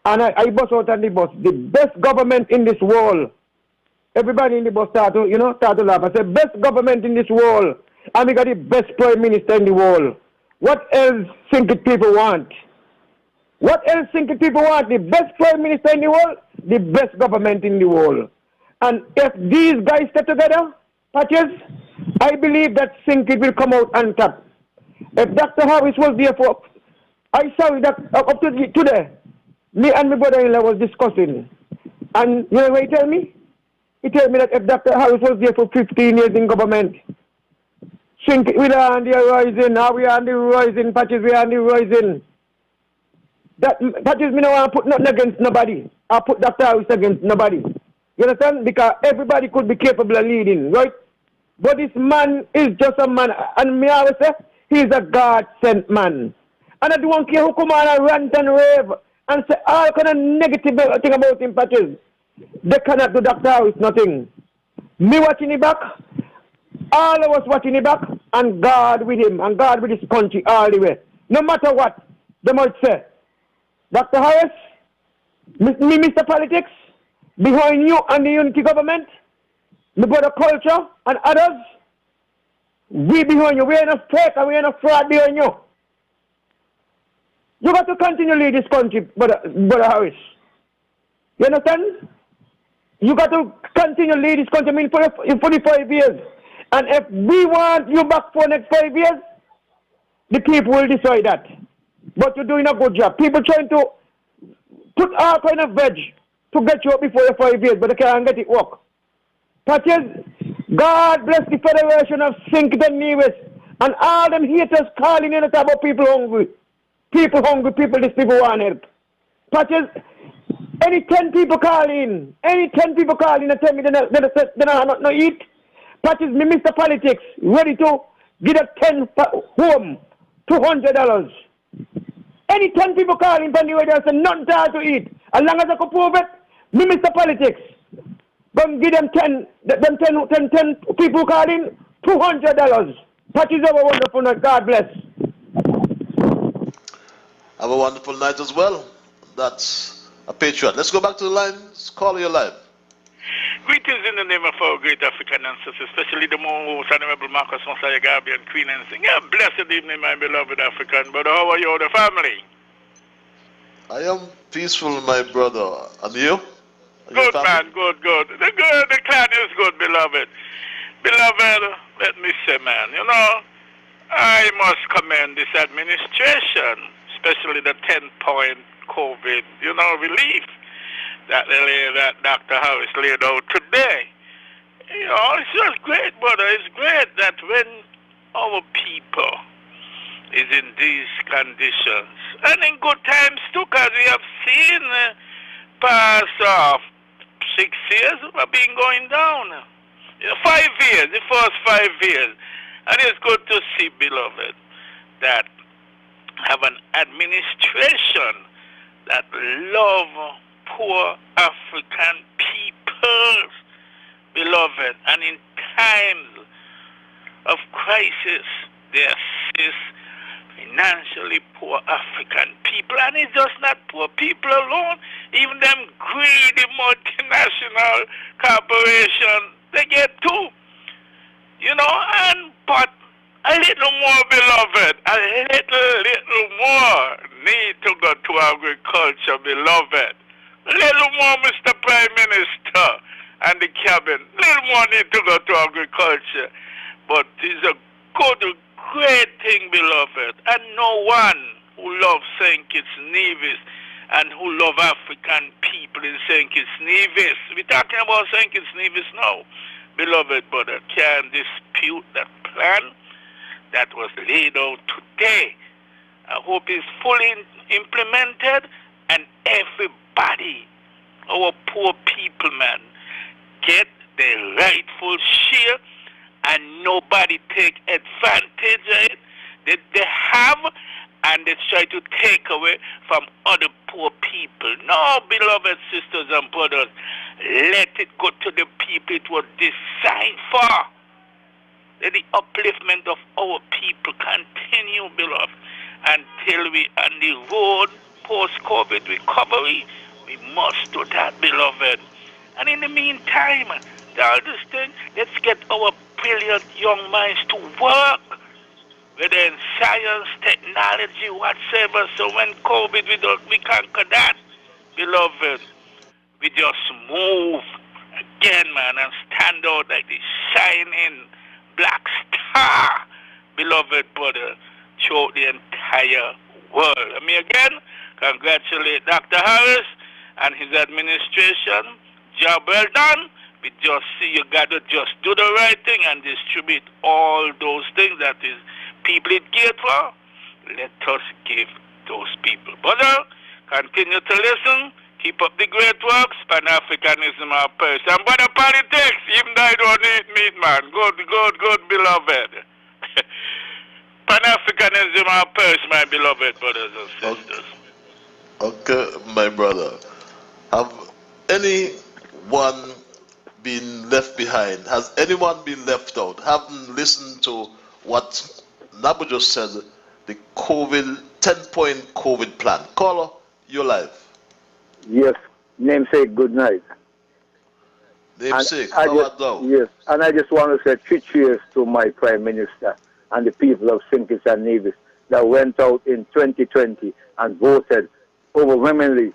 And I bus out on the bus. The best government in this world. Everybody in the bus start to laugh. I said, best government in this world. And we got the best prime minister in the world. What else think people want? What else think people want? The best prime minister in the world, the best government in the world. And if these guys stay together, Patches, I believe that Sinkit will come out on top. If Dr. Harris was there for, I saw that up to today, me and my brother-in-law was discussing. And you know what he tell me? He told me that if Dr. Harris was there for 15 years in government, Sinkit, we are on the horizon, now we are on the horizon, Patches, we are on the horizon. Patches, me no want to put nothing against nobody. I put Dr. Harris against nobody. You understand? Because everybody could be capable of leading, right? But this man is just a man. And me always say, he's a God-sent man. And I don't care who come on and rant and rave and say all kind of negative thing about him, Patches. They cannot do Dr. Harris nothing. Me watching him back, all of us watching him back, and God with him, and God with this country all the way. No matter what, they might say, Dr. Harris, me, Mr. Politics, behind you and the unity government, the brother culture and others, we behind you. We ain't a fake and we ain't a fraud behind you. You got to continue to lead this country, brother Harris. You understand? You got to continue to lead this country, I mean, for 45 years. And if we want you back for the next 5 years, the people will decide that. But you're doing a good job. People trying to put all kind of veg to get you up before your 5 years, but they can't get it work. Patches, God bless the Federation of Sinkit and Nevis and all them haters calling in about people hungry. People hungry, people this people want help. Patches, any 10 people call in and tell me they don't have no eat. Patches, me Mr. Politics, ready to give a 10 home, $200. Any 10 people call in from the radio and say nothing to eat. As long as I can prove it, me Mr. Politics, gonna give them 10 people call in, $200. Patches, have a wonderful night. God bless. Have a wonderful night as well. That's a patriot. Let's go back to the lines. Call your live. Greetings in the name of our great African ancestors, especially the most honorable Marcus Mosiah Garvey and Queen and sing. Yeah, blessed evening, my beloved African brother. How are you, the family? I am peaceful, my brother. And you? Good, man. Good. The clan is good, beloved. Beloved, let me say, man, you know, I must commend this administration, especially the 10-point COVID, relief that Dr. Harris laid out today. It's just great, brother. It's great that when our people is in these conditions, and in good times too, because we have seen past 6 years have been going down. 5 years, the first 5 years. And it's good to see, beloved, that have an administration that love poor African peoples, beloved, and in times of crisis, they assist financially poor African people. And it's just not poor people alone, even them greedy multinational corporations, they get too. But a little more, beloved, a little more need to go to agriculture, beloved. A little more, Mr. Prime Minister and the cabinet. A little more need to go to agriculture. But it's a good, great thing, beloved. And no one who loves St. Kitts Nevis and who love African people in St. Kitts Nevis. We're talking about St. Kitts Nevis now. Beloved brother, can dispute that plan that was laid out today. I hope it's fully implemented and everybody, our poor people, man, get their rightful share and nobody take advantage of it. They have and they try to take away from other poor people. No, beloved sisters and brothers, let it go to the people it was designed for. Let the upliftment of our people continue, beloved, until we on the road post-COVID recovery. We must do that, beloved. And in the meantime, all this thing, let's get our brilliant young minds to work, whether in science, technology, whatsoever. So when COVID, we conquer that, beloved. We just move again, man, and stand out like the shining black star, beloved brother, throughout the entire world. I mean, again, congratulate Dr. Harris and his administration. Job well done. We just see you got to just do the right thing and distribute all those things that is people it cared for. Let us give those people. Brother, continue to listen. Keep up the great works. Pan-Africanism our purse. And brother politics, even though I don't eat meat, man. Good, beloved. Pan-Africanism our purse, my beloved brothers and sisters. Okay, my brother. Have anyone been left behind? Has anyone been left out? Haven't listened to what Nabu just said, the COVID, 10-point COVID plan. Caller, you're live. Yes, namesake, good night. Namesake, how art thou? Yes, and I just want to say 3 cheers to my Prime Minister and the people of St. Kitts and Nevis that went out in 2020 and voted overwhelmingly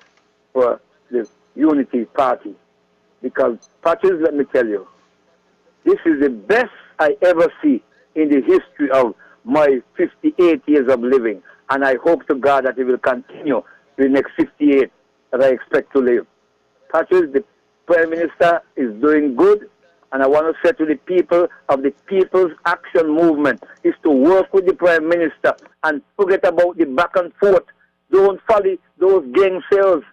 for the Unity Party. Because, Patrice, let me tell you, this is the best I ever see in the history of my 58 years of living. And I hope to God that it will continue the next 58 that I expect to live. Patrice, the Prime Minister is doing good. And I want to say to the people of the People's Action Movement is to work with the Prime Minister and forget about the back and forth. Don't follow those gang sales,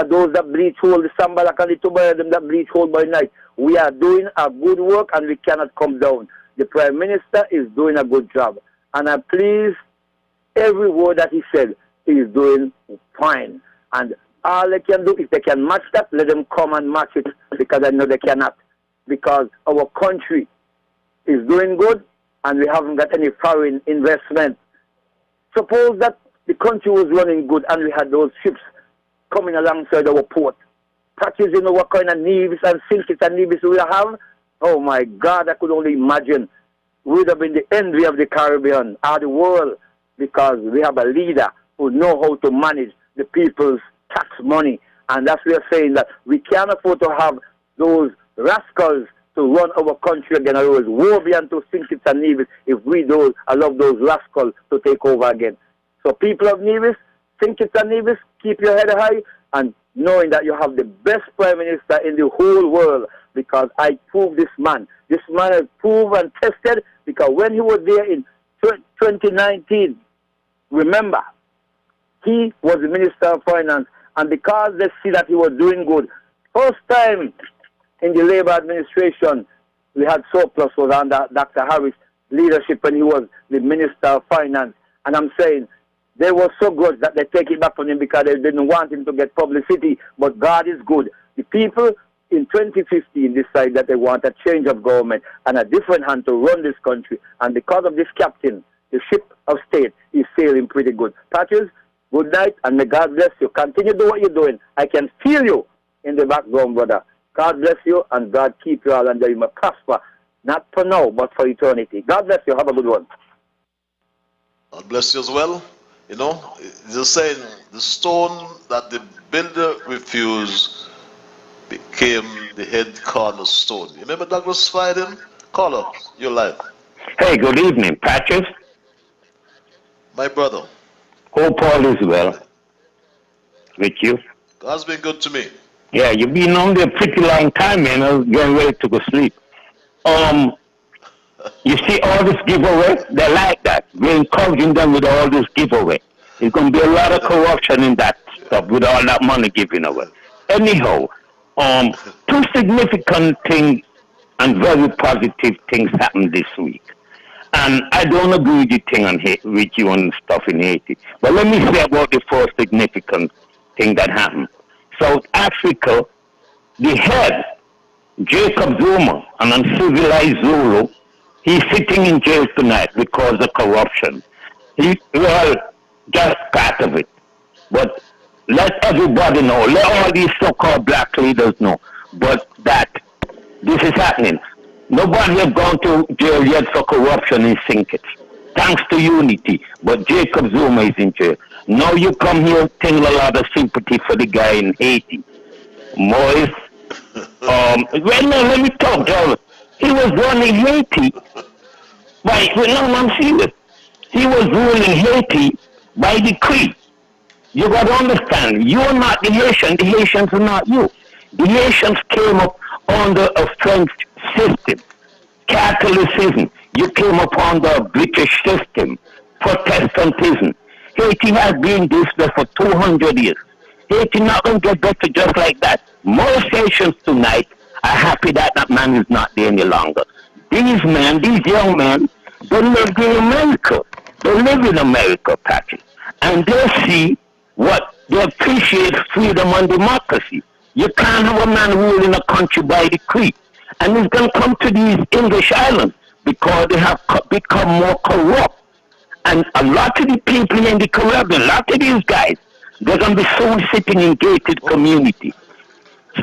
those that bleach hole, the Sambalak and the Tubaya, them that bleach hole by night. We are doing a good work and we cannot come down. The Prime Minister is doing a good job. And I please, every word that he said, he is doing fine. And all they can do, if they can match that, let them come and match it, because I know they cannot. Because our country is doing good and we haven't got any foreign investment. Suppose that the country was running good and we had those ships coming alongside our port. Practice, you know what kind of Nevis and St. Kitts and Nevis we have? Oh my God, I could only imagine. We would have been the envy of the Caribbean or the world, because we have a leader who knows how to manage the people's tax money. And that's why we are saying that we can't afford to have those rascals to run our country again. Otherwise, woe be unto St. Kitts and Nevis if we don't allow those rascals to take over again. So people of Nevis, St. Kitts and Nevis, keep your head high and knowing that you have the best Prime Minister in the whole world, because I proved this man. This man has proved and tested, because when he was there in 2019, remember, he was the Minister of Finance, and because they see that he was doing good, first time in the Labour administration, we had surplus was under Dr. Harris' leadership when he was the Minister of Finance. And I'm saying they were so good that they take it back from him because they didn't want him to get publicity. But God is good. The people in 2015 decided that they want a change of government and a different hand to run this country. And because of this captain, the ship of state is sailing pretty good. Patrice, good night, and may God bless you. Continue to do what you're doing. I can feel you in the background, brother. God bless you, and God keep you all, and that you may prosper, not for now, but for eternity. God bless you. Have a good one. God bless you as well. You know, it's saying the stone that the builder refused became the head cornerstone. You remember Douglas Fiden? Caller, you're live. Hey, good evening, Patrice. My brother. Hope all is well with you. God's been good to me. Yeah, you've been on there a pretty long time, man. I was getting ready to go sleep. You see all this giveaway? They like that. We're encouraging them with all this giveaway. There's going to be a lot of corruption in that stuff with all that money given away. Anyhow, two significant things and very positive things happened this week. And I don't agree with the thing on with you and stuff in Haiti. But let me say about the first significant thing that happened. South Africa, the head, Jacob Zuma, an uncivilized Zulu, he's sitting in jail tonight because of corruption. Well, just part of it. But let everybody know, let all these so-called black leaders know, but that this is happening. Nobody has gone to jail yet for corruption in Sinkit. Thanks to unity. But Jacob Zuma is in jail. Now you come here thinking a lot of sympathy for the guy in Haiti. Moise, let me talk, John. He was running Haiti I'm serious. He was ruling Haiti by decree. You got to understand, you are not the Haitian, the Haitians are not you. The Haitians came up under a French system, Catholicism. You came up under a British system, Protestantism. Haiti has been this way for 200 years. Haiti not going to get better just like that. Most Haitians tonight are happy that that man is not there any longer. These men, these young men, they live in America. They live in America, Patrick. And they see what they appreciate freedom and democracy. You can't have a man ruling a country by decree. And it's going to come to these English islands because they have become more corrupt. And a lot of the people in the Caribbean, a lot of these guys, they're going to be soon sitting in gated community.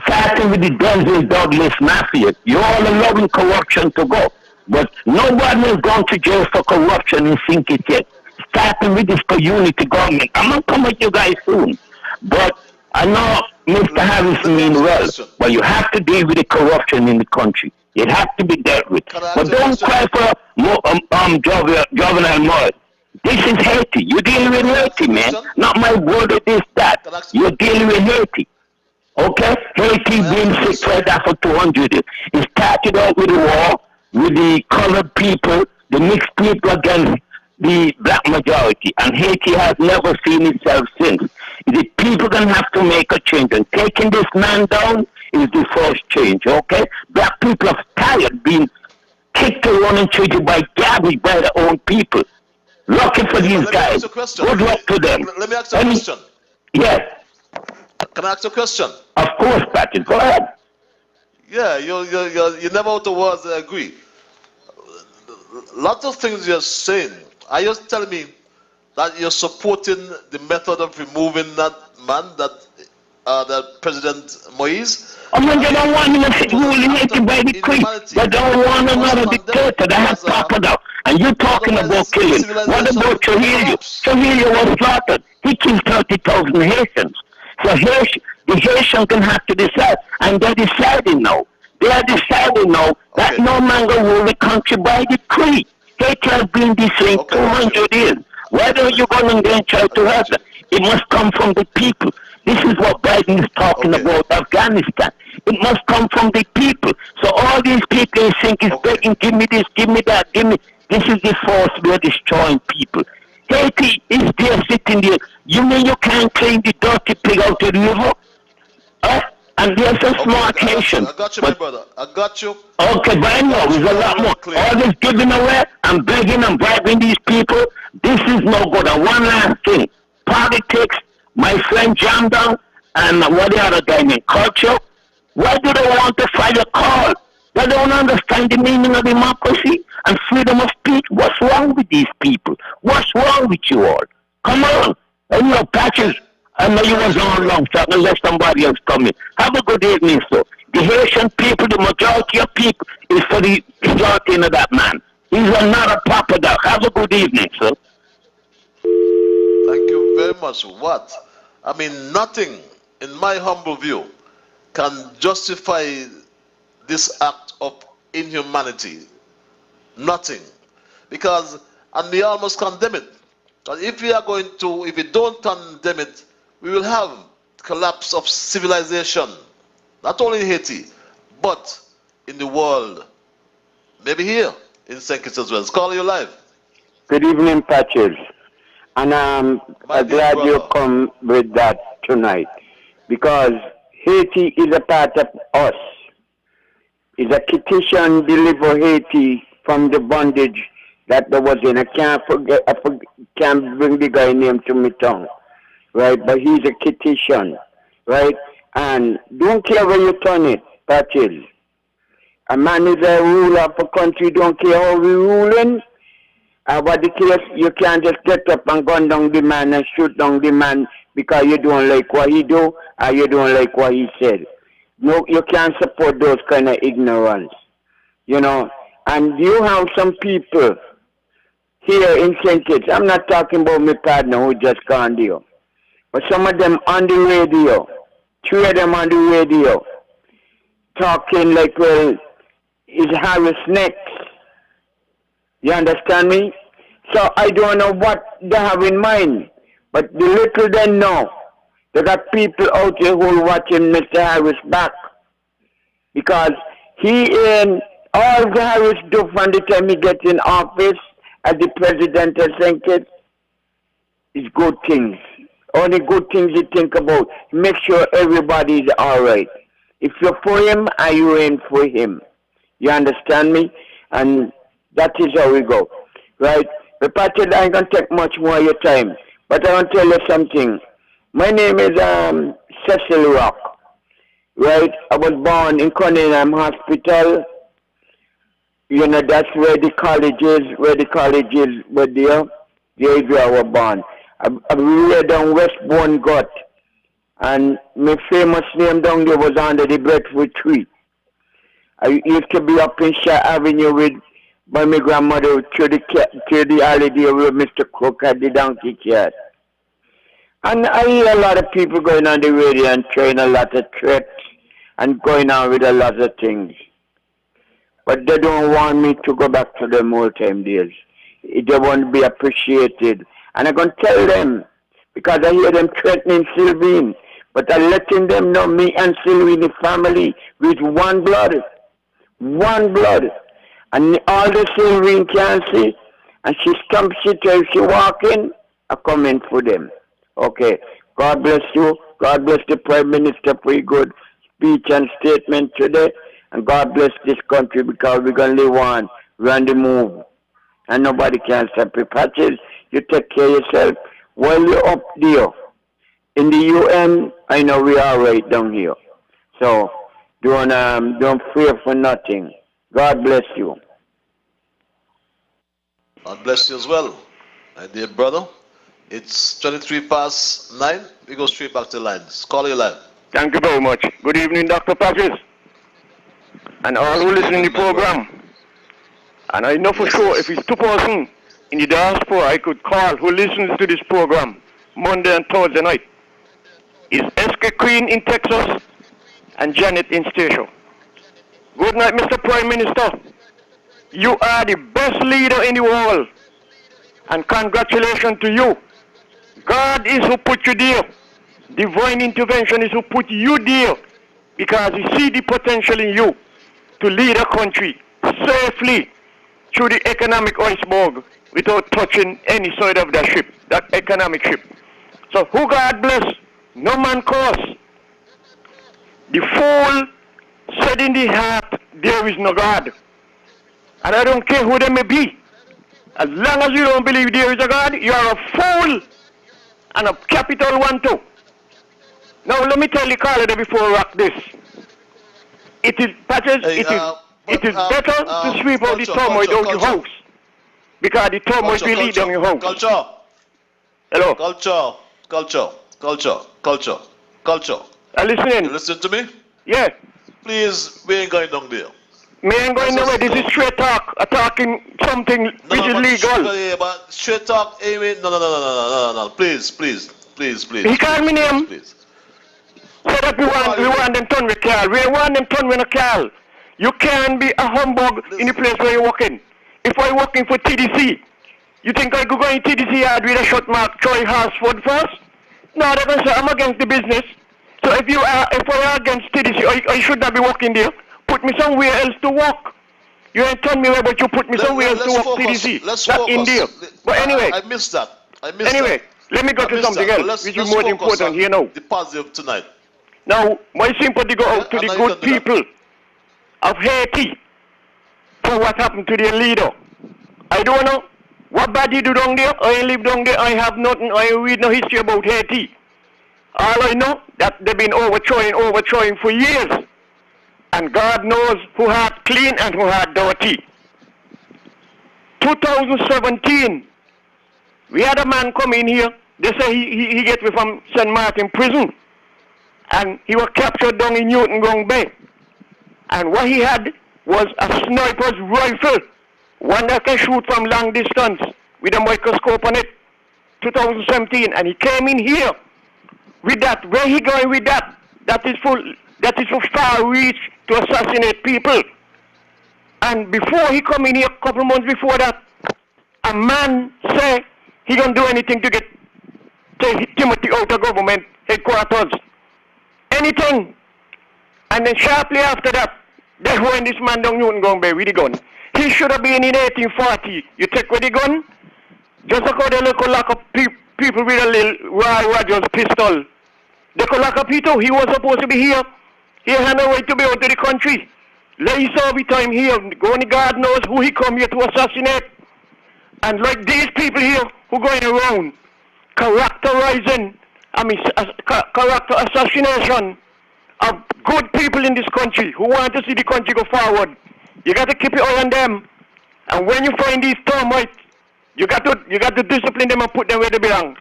Starting with the Denzel Douglas Mafia. You all are loving corruption to go. But nobody has gone to jail for corruption in Sinkit yet. Starting with this community government. I'm going to come at you guys soon. But I know Mr. Harris mean well, but you have to deal with the corruption in the country. It has to be dealt with. But don't cry for Governor Moore. This is Haiti. You're dealing with Haiti, man. Not my brother, this, that. You're dealing with Haiti. Okay? Haiti been sick like that for 200 years. It started out with the war, with the colored people, the mixed people against the black majority. And Haiti has never seen itself since. The people going to have to make a change. And taking this man down is the first change, okay? Black people are tired being kicked around and treated by garbage by their own people. Looking for these guys. Good luck to them. Let me ask you a question. Yes. Can I ask you a question? Of course, Patrick. Go ahead. Yeah, you never out of words I agree. Lots of things you're saying. Are you telling me that you're supporting the method of removing that man, that President Moise? I mean, they don't want him to sit ruling Haiti by decree. They don't want another dictator. They have popped out. And you're talking about killing. What about Trujillo? Trujillo was slaughtered. He killed 30,000 Haitians. So the Haitians can have to decide. And they're deciding now. They are deciding now that no man will rule the country by decree. Haiti has been this way 200 years. Why don't you go and try to help them? It must come from the people. This is what Biden is talking about Afghanistan. It must come from the people. So all these people think is begging, give me this, give me that, give me. This is the force we are destroying people. Haiti is there sitting there. You mean you can't clean the dirty pig out of the river? And there's a smart Haitian. I got you, my brother. I got you. Okay, but anyhow, there's a lot more. All this giving away and begging and bribing these people, this is no good. And one last thing. Politics, my friend Jam Down, and what the other guy named Culture, why do they want to file a call? They don't understand the meaning of democracy and freedom of speech. What's wrong with these people? What's wrong with you all? Come on. And your patches, I know you was on long, so I can let somebody else come in. Have a good evening, sir. The Haitian people, the majority of people, is for the majority of that man. He's not a proper dog. Have a good evening, sir. Thank you very much. What? I mean, nothing, in my humble view, can justify this act of inhumanity. Nothing. Because, and we almost condemn it. But if we don't condemn it, we will have collapse of civilization. Not only in Haiti, but in the world. Maybe here in St. Kitts as well. It's calling you live. Good evening, Patches. And I'm glad you come with that tonight. Because Haiti is a part of us. It's a petition deliver Haiti from the bondage that there was in. I can't can't bring the guy name to my tongue, right? But he's a Kititian, right? And don't care where you turn it, Patches. A man is a ruler of a country, don't care how we ruling. What the case, you can't just get up and gun down the man and shoot down the man because you don't like what he do or you don't like what he said. No, you can't support those kind of ignorance, you know. And you have some people here in St. Kitts. I'm not talking about my partner who just gone there, but some of them on the radio, 3 of them on the radio, talking like, well, is Harris next? You understand me? So I don't know what they have in mind, but the little they know, they got people out here who are watching Mr. Harris back, because he in all the Harris do from the time he gets in office as the president of St. Kitts is good things. Only good things you think about. Make sure everybody is all right. If you're for him, are you in for him? You understand me? And that is how we go, right? But Patrick, I ain't going to take much more of your time. But I want to tell you something. My name is Cecil Rock, right? I was born in Cunningham Hospital. You know, that's where the college is, were there. There is where I was born. I reared down Westbourne Gut. And my famous name down there was under the breadfruit tree. I used to be up in Shah Avenue by my grandmother to the holiday where Mr. Cook had the donkey cart. And I hear a lot of people going on the radio and trying a lot of threats and going on with a lot of things. But they don't want me to go back to them old time days. They want to be appreciated. And I'm going to tell them, because I hear them threatening Sylvine, but I'm letting them know me and Sylvine, the family, with one blood. One blood. And all the Sylvine can see, and she stumps it if she walk in, I come in for them. Okay. God bless you. God bless the Prime Minister for a good speech and statement today. And God bless this country, because we're going to live on. We're on the move. And nobody can stop it. Patches, you take care of yourself. While you're up there, in the UN, I know we are right down here. So, don't fear for nothing. God bless you. God bless you as well, my dear brother. It's 9:23. We go straight back to the lines. Call your line. Thank you very much. Good evening, Dr. Patches, and all who listen to the program. And I know for sure if it's 2 persons in the diaspora I could call who listens to this program Monday and Thursday night. It's SK Queen in Texas and Janet in Station. Good night, Mr. Prime Minister. You are the best leader in the world. And congratulations to you. God is who put you there. Divine intervention is who put you there, because he see the potential in you to lead a country safely through the economic iceberg without touching any side of that ship, that economic ship. So who God bless, no man curse. The fool said in the heart, there is no God. And I don't care who they may be. As long as you don't believe there is a God, you are a fool and a capital one too. Now let me tell you, Carla, before I rock this. It is, Patches, it is better to sweep out the turmoil out your house. Because the turmoil will lead down your house. Culture. Hello? Culture. I'm listening. You listen to me? Yeah. Please, we ain't going down there. Me ain't going nowhere. This is straight talk. Talking something which is legal. Yeah, but straight talk, Amy. No. Please. He called me name. Please. So that we want them turn with Carl. We want them turn with a Carl. You can't be a humbug in the place where you're working. If I'm working for TDC, you think I could go in TDC yard with a short mark Troy Horsford first? No, they're going to say I'm against the business. So if I are against TDC, I should not be working there. Put me somewhere else to work. You ain't tell me where, but you put me somewhere else to work, TDC. Let's not focus. in there. But anyway. I missed that. Anyway, let me go to something else, which is more important here now. The positive tonight. Now, my sympathy go out to the good people of Haiti for what happened to their leader, I don't know what bad he do down there. I ain't live down there. I have nothing. I ain't read no history about Haiti. All I know that they've been overthrowing for years. And God knows who had clean and who had dirty. 2017, we had a man come in here. They say he get me from St. Martin prison. And he was captured down in Newton Gong Bay. And what he had was a sniper's rifle. One that can shoot from long distance with a microscope on it. 2017. And he came in here with that. Where he going with that? That is for far reach to assassinate people. And before he come in here, a couple months before that, a man say he gonna do anything to get Timothy out of government headquarters. Anything. And then sharply after that, they went this man down Newton Gong Bay with the gun. He should have been in 1840. You take with the gun, just like how they could lock up people with a little Roy Rogers pistol. They could lock up Peter. He was supposed to be here. He had no right to be out of the country. Let his every time here. Only God knows who he come here to assassinate. And like these people here who going around character assassination of good people in this country who want to see the country go forward. You got to keep your eye on them. And when you find these termites, you got to discipline them and put them where they belong.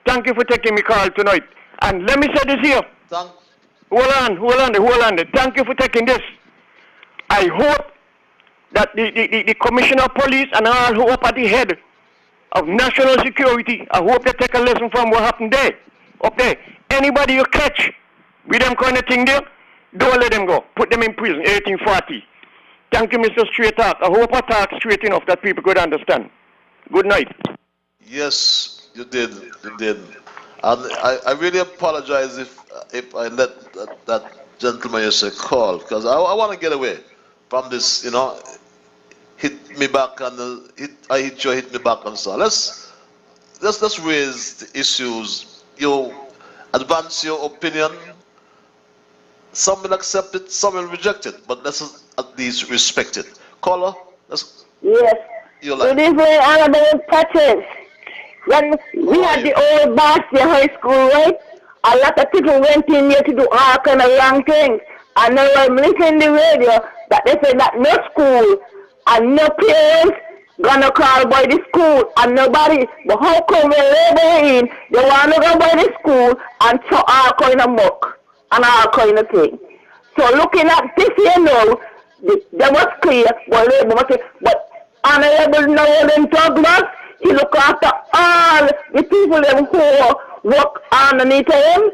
Thank you for taking me call tonight. And let me say this here. Hold on. Thank you for taking this. I hope that the Commissioner of Police and all who up at the head of national security, I hope they take a lesson from what happened there. Up there. Anybody you catch with them kind of thing there, don't let them go. Put them in prison, 1840. Thank you, Mr. Straight Talk. I hope I talk straight enough that people could understand. Good night. Yes, you did. And I really apologize if I let that gentleman you say call, because I want to get away from this, hit me back and I hit you, hit me back and so. Let's raise the issues. You advance your opinion. Some will accept it, some will reject it, but let's at least respect it. Caller, yes. Good evening, Honorable Patches. When we had the old Bastia High School, right? A lot of people went in here to do all kind of wrong things. And now I'm listening to the radio that they say that no school and no parents gonna call by the school and nobody. But how come when they in, they want to go by the school and throw all kind of muck and all kind of thing. So looking at this here there was clear, but Honorable Nolan Douglas, he look after all the people who work underneath him,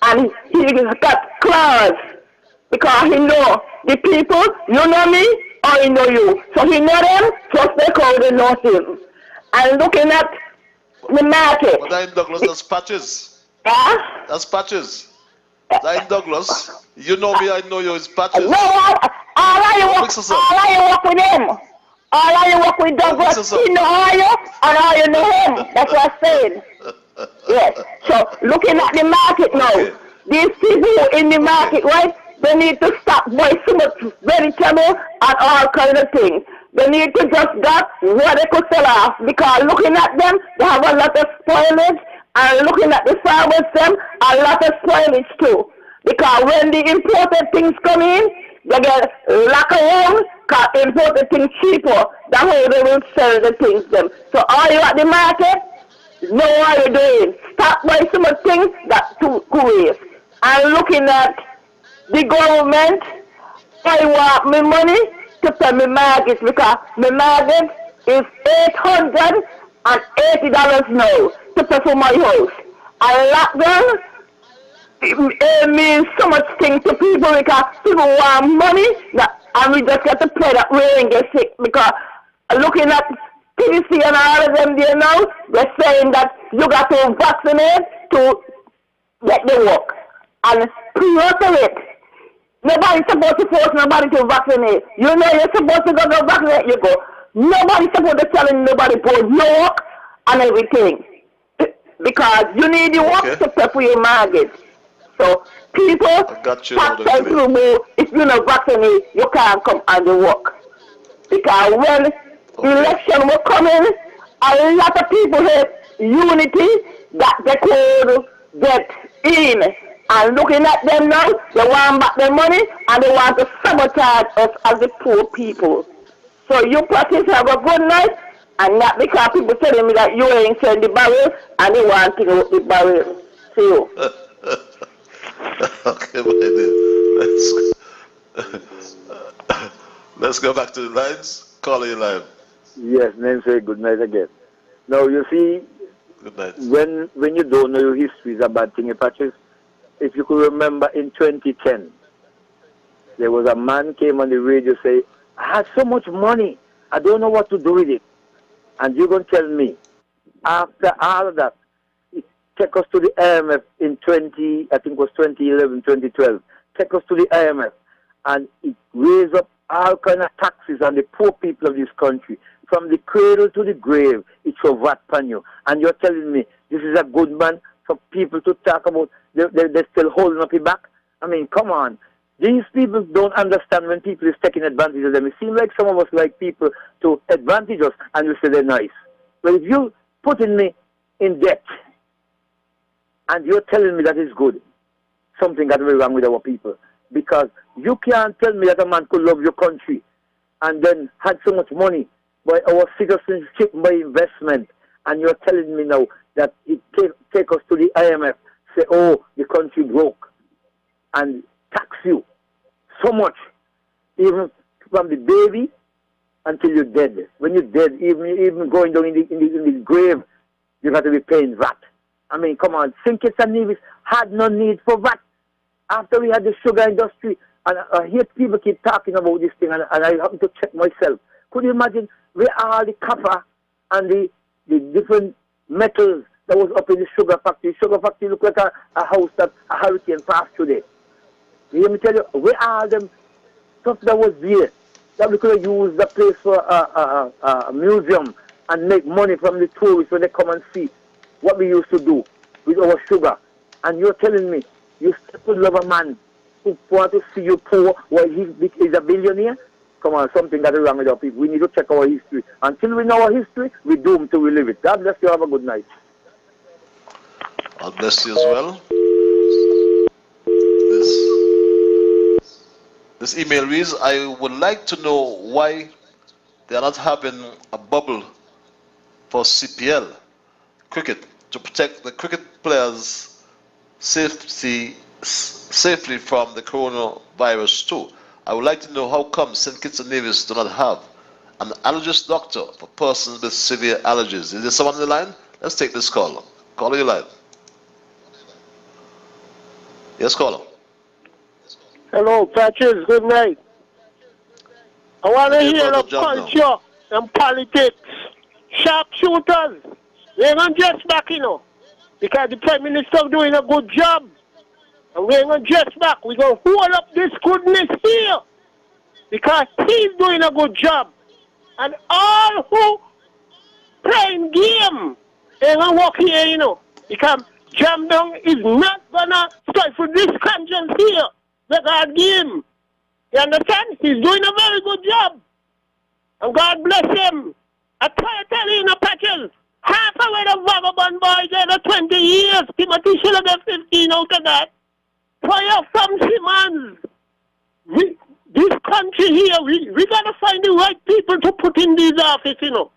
and he got class because he know the people, you know me, or he know you. So he know them, so they call they know him. And looking at the market. But that in Douglas, that's Patches. Huh? That's Patches. That in Douglas. You know me, I know you, it's Patches. No, all I work with him. All I work with Douglas, he know all you, and all you know him. That's what I said. Yes. So looking at the market now, these people in the market, right? They need to stop buying so much vegetable and all kind of things. They need to just get what they could sell off, because looking at them, they have a lot of spoilage, and looking at the farmers, them, a lot of spoilage too. Because when the imported things come in, they get locked around, because imported things cheaper than how they will sell the things them. So are you at the market? Know what you're doing. Stop buying so much things that too waste. And looking at the government, I want my money to pay my mortgage, because my mortgage is $880 now to pay for my house. And lockdown, it means so much things to people, because people want money, and we just got to pray that we ain't get sick, because looking at PVC and all of them there now, they're saying that you got to vaccinate to get the work. And prior to it, nobody's supposed to force nobody to vaccinate. You know you're supposed to go vaccinate, you go. Nobody's supposed to tell nobody about your work and everything. Because you need the work to pay for your mortgage. So people, if you're not vaccinated, you can't come and work. Because when election was coming, a lot of people have unity that they could get in. And looking at them now, they want back their money and they want to sabotage us as the poor people. So you practice have a good night, and not because people telling me that you ain't selling the barrel and they want to go the barrel. See you. Okay, let's go back to the lines. Call you live. Yes, Nancy, good night again. Now you see, good night. When you don't know your history is a bad thing, Patches. If you could remember in 2010, there was a man came on the radio say, I had so much money, I don't know what to do with it. And you're going to tell me, after all of that, it take us to the IMF in 2011, 2012, take us to the IMF, and it raised up all kind of taxes on the poor people of this country. From the cradle to the grave, it shall vat upon you. And you're telling me this is a good man for people to talk about, they're still holding up your back? I mean, come on. These people don't understand when people is taking advantage of them. It seems like some of us like people to advantage us and we say they're nice. But if you putting me in debt and you're telling me that is good, something got to be wrong with our people. Because you can't tell me that a man could love your country and then had so much money by our citizenship, by investment, and you're telling me now that it take us to the IMF, say, oh, the country broke, and tax you so much, even from the baby until you're dead. When you're dead, even going down in the grave, you got to be paying VAT. I mean, come on, St. Kitts and Nevis had no need for VAT. After we had the sugar industry, and I hear people keep talking about this thing, and I happen to check myself. Could you imagine where all the copper and the different metals that was up in the sugar factory? Sugar factory looked like a house that a hurricane passed through there. You hear me tell you, where all them stuff that was there, that we could have used the place for a museum and make money from the tourists when they come and see what we used to do with our sugar. And you're telling me, you still love a man who wants to see you poor while he's a billionaire? Come on, something got wrong with our people. We need to check our history. Until we know our history, we're doomed to relive it. God bless you. Have a good night. God bless you as well. This email reads, I would like to know why they are not having a bubble for CPL cricket to protect the cricket players' safely from the coronavirus too. I would like to know how come St. Kitts and Nevis do not have an allergist doctor for persons with severe allergies. Is there someone on the line? Let's take this call. Caller, you live. Yes, caller. Hello, Patches. Good night. I want to hear the culture and politics. Sharpshooters. We're not just back, you know, because the Prime Minister is doing a good job. And we're going to just back. We're going to hold up this goodness here because he's doing a good job. And all who playing game, they're going to walk here, you know, because jam down is not going to stifle this conscience here. Let God give him. You understand? He's doing a very good job. And God bless him. I tell you, you know, Patches, half of the vagabond boys there are 20 years. Timothy should have got 15 out of that. Fire from Simmons. This country here, we got to find the right people to put in these offices, you know.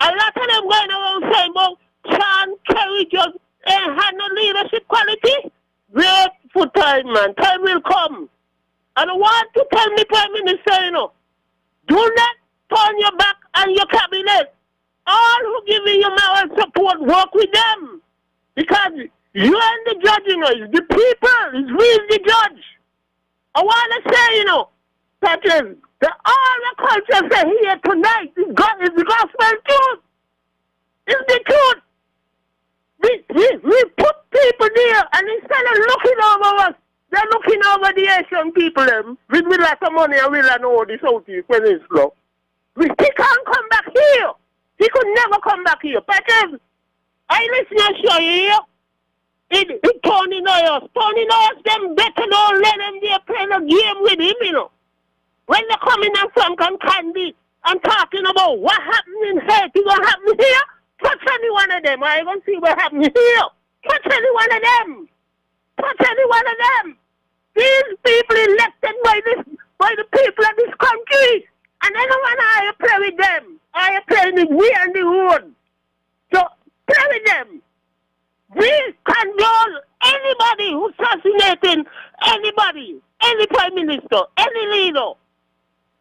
A lot of them going around saying, well, Sean Kerry just ain't had no leadership quality. Wait for time, man. Time will come. And I want to tell the Prime Minister, you know, do not turn your back on your cabinet. All who giving you moral support, work with them. Because you and the judge, you know, it's the people, it's we the judge. I want to say, you know, that is, all the culture say here tonight is the gospel truth. It's the truth. We put people there, and instead of looking over us, they're looking over the Asian people with lots of money and we don't know the Southeast Peninsula. He can't come back here. He could never come back here. But I listen and show you here. It Tony Noyes. Tony Noyes, them better don't let them there playing a game with him, you know. When they come in and Frank and Candy and talking about what happened in Haiti gonna happen here. Touch any one of them. I gonna see what happened here. Touch any one of them. Touch any one of them. These people elected by the people of this country. And anyone I play with them. I play with we and the road. So play with them. We condone anybody who's assassinating anybody, any prime minister, any leader.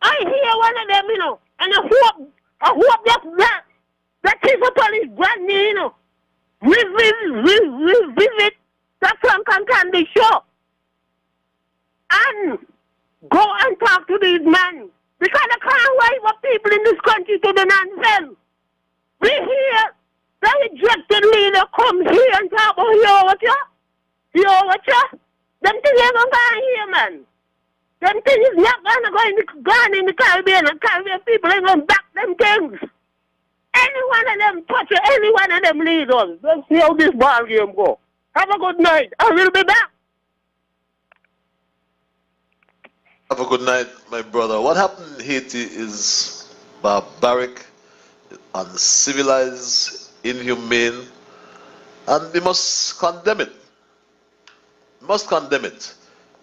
I hear one of them, you know, and I hope that is upon his brand new, you know. We visit the Frank and Candy show and go and talk to these men because I can't wait for people in this country to the nonsense. We hear the rejected leader comes here and talk about them things ain't gonna go here, man. Them things is not gonna go in the Caribbean, and Caribbean people ain't gonna back them things. Any one of them touch any one of them leaders. Let's see how this ball game go. Have a good night. I will be back. Have a good night, my brother. What happened in Haiti is barbaric, uncivilized, inhumane, and we must condemn it. We must condemn it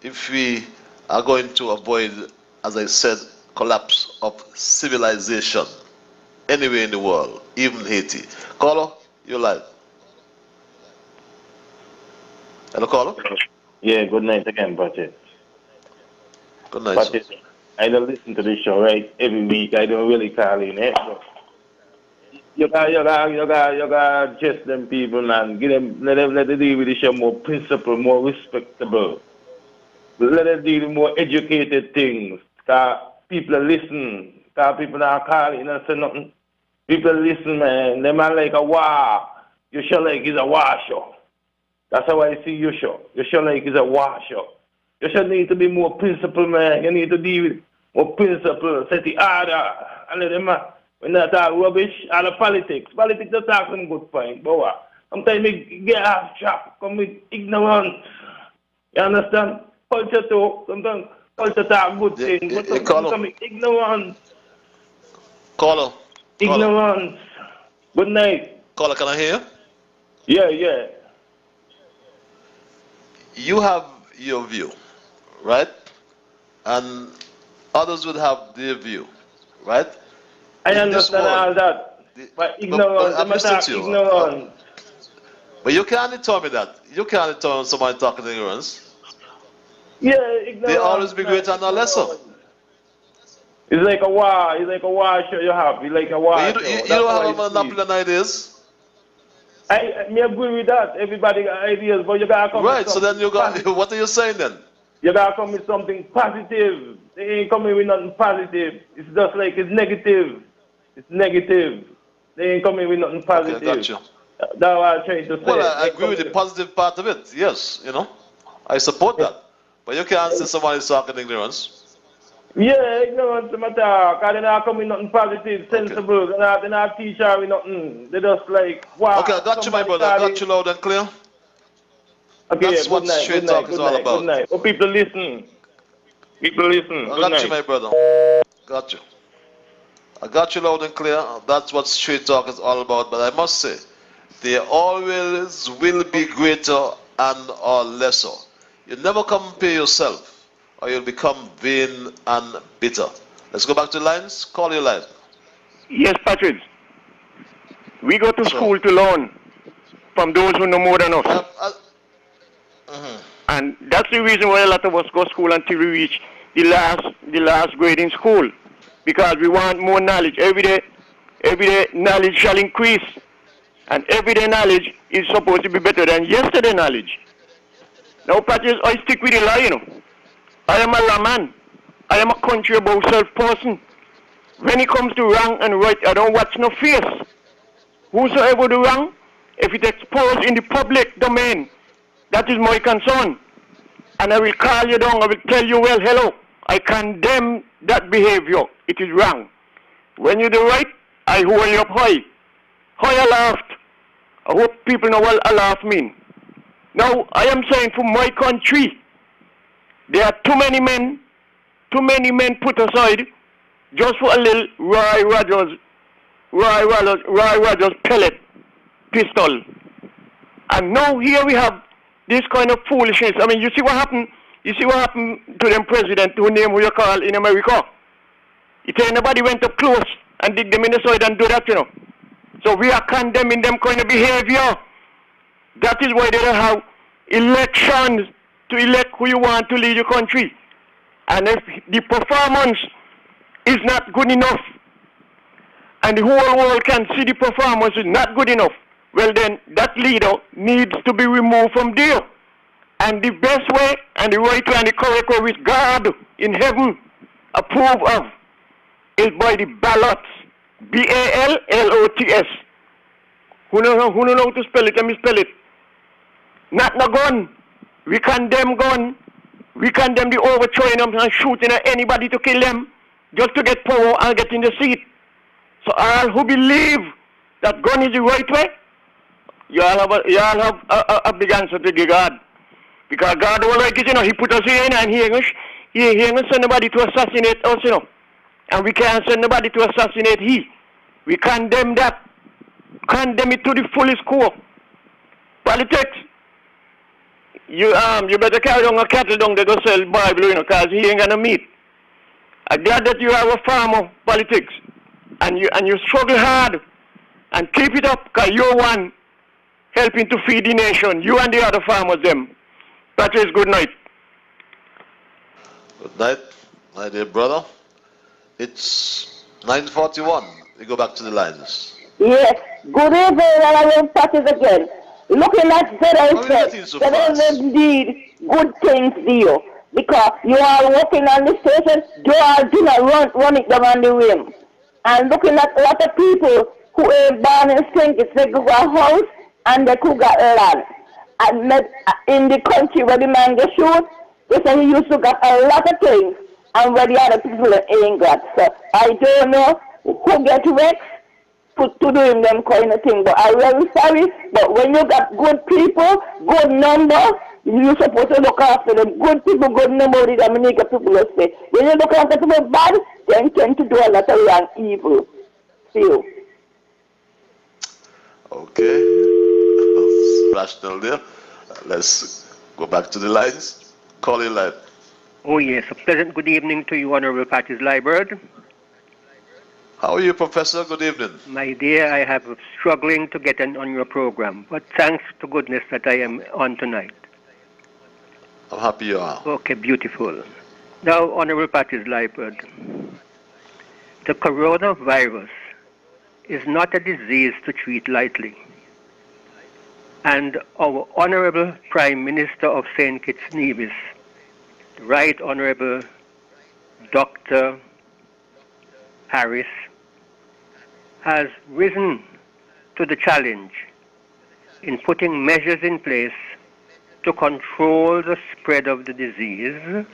if we are going to avoid, as I said, collapse of civilization anywhere in the world, even Haiti. Caller, you're live. Hello, caller? Yeah, good night again, Patrick. Good night, Patrick, I don't listen to this show, right? Every week, I don't really call in, eh? So you gotta just them people, man. Let them deal with the show more principled, more respectable. Let them deal with more educated things. Cause people listen. Cause people are calling and say nothing. People listen, man. Them are like a war. Your show like is a war show. That's how I see your show. Your show like is a war show. You should need to be more principled, man. You need to deal with more principle, set the order, and let them, when they talk rubbish, all the politics. Politics, they talk some good point, but what? Sometimes they get off track, come with ignorance. You understand? Culture too. Sometimes culture talk good things, but sometimes come with ignorance. Caller. Ignorance. Good night. Caller, can I hear you? Yeah. You have your view, right? And others would have their view, right? I understand all that. But ignorance, ignorance. But you can't tell me that. You can't tell somebody talking ignorance. Yeah, ignorance. They always be greater and not lesser. It's like a war. It's like a war show you have. It's like a war show. You don't have a monopoly on ideas. I agree with that. Everybody got ideas, but you gotta come right, so then you got what are you saying then? You gotta come with something positive. They ain't coming with nothing positive. It's just like it's negative. It's negative. They ain't coming with nothing positive. Okay, got you. That's what I'm trying to say. Well, I agree with the positive part of it. Yes, you know, I support that. But you can't say somebody's talking ignorance. Yeah, ignorance no matter. Because they're not coming with nothing positive, sensible. They're not teach her with nothing. They're just like, wow. Okay, I got you, my brother. I got you loud and clear. Okay, that's what straight talk is all about. Good night. Oh, people listen. People listen. I got you, my brother. Got you. I got you loud and clear. That's what straight talk is all about. But I must say, there always will be greater and or lesser. You never compare yourself, or you'll become vain and bitter. Let's go back to lines. Call your line. Yes, Patrick. We go to school to learn from those who know more than us. And that's the reason why a lot of us go to school until we reach the last grade in school. Because we want more knowledge. Every day knowledge shall increase. And everyday knowledge is supposed to be better than yesterday knowledge. Now, Patrick, I stick with the law, you know. I am a lawman. I am a country above self person. When it comes to wrong and right, I don't watch no face. Whosoever do wrong, if it exposed in the public domain, that is my concern. And I will call you down, I will tell you, well, hello, I condemn that behavior. It is wrong. When you do right, I hold you up high. High aloft. I hope people know what aloft mean. Now, I am saying for my country, there are too many men put aside just for a little Roy Rogers pellet pistol. And now here we have this kind of foolishness. I mean, you see what happened? You see what happened to them president who name who you call in America? It ain't nobody went up close and dig them in the soil and do that, you know. So we are condemning them kind of behavior. That is why they don't have elections to elect who you want to lead your country. And if the performance is not good enough, and the whole world can see the performance is not good enough, well then that leader needs to be removed from there. And the best way and the right way and the correct way which God in heaven approve of is by the ballots. B-A-L-L-O-T-S. Who know how to spell it? Let me spell it. Not no gun. We condemn gun. We condemn the overthrowing them and shooting at anybody to kill them just to get power and get in the seat. So all who believe that gun is the right way, you all have a big answer to give God. Because God don't like it, you know, he put us here and he ain't send nobody to assassinate us, you know. And we can't send nobody to assassinate he. We condemn that. Condemn it to the fullest core. Politics. You better carry on a cattle down there to sell Bible, you know, because he ain't gonna meet. I'm glad that you have a farmer politics. And you struggle hard. And keep it up, because you're one helping to feed the nation. You and the other farmers them. Patrice, good night. Good night, my dear brother. It's 9:41. We go back to the lines. Yes. Good evening, and I will Patrice again. Looking at that, I said, that is indeed good things to you. Because you are working on the station, you are do not run it down on the rim. And looking at a lot of people who ain't born in St. They could got a house and they could got land. And in the country where the man get shoot, they say he used to got a lot of things. And where the other people ain't got. So I don't know who get vexed to doing them kind of thing. But I'm very sorry. But when you got good people, good number, you're supposed to look after them. Good people, good number, the Dominican people will say. When you look after people bad, they intend to do a lot of wrong evil. See you. Okay. Rational there. Let's go back to the lines. Call in line. Oh yes, a pleasant good evening to you, Honorable Patrice Liburd. How are you, Professor? Good evening. My dear, I have struggling to get on your program, but thanks to goodness that I am on tonight. I'm happy you are. Okay, beautiful. Now, Honorable Patrice Liburd, the coronavirus is not a disease to treat lightly. And our Honorable Prime Minister of St. Kitts Nevis, the Right Honorable Dr. Harris, has risen to the challenge in putting measures in place to control the spread of the disease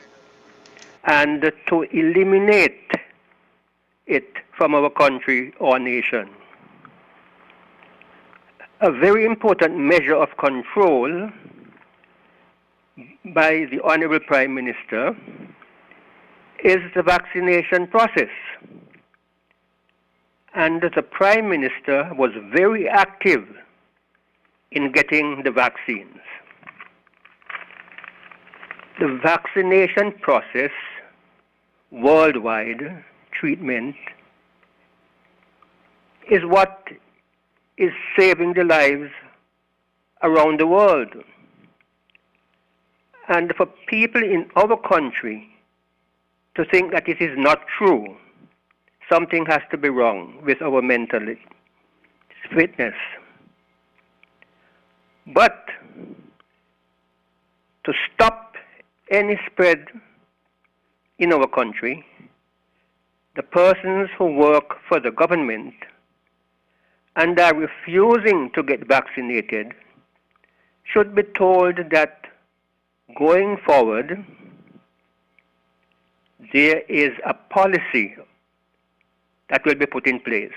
and to eliminate it from our country or nation. A very important measure of control by the Honorable Prime Minister is the vaccination process. And the Prime Minister was very active in getting the vaccines. The vaccination process, worldwide treatment, is what is saving the lives around the world. And for people in our country to think that it is not true, something has to be wrong with our mental fitness. But to stop any spread in our country, the persons who work for the government and are refusing to get vaccinated should be told that going forward, there is a policy that will be put in place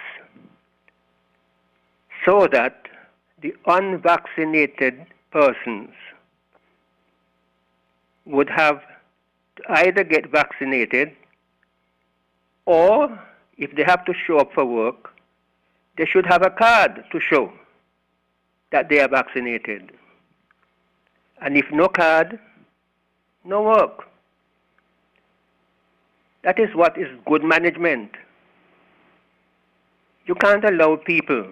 so that the unvaccinated persons would have to either get vaccinated Or if they have to show up for work, they should have a card to show that they are vaccinated. And if no card, no work. That is what is good management. You can't allow people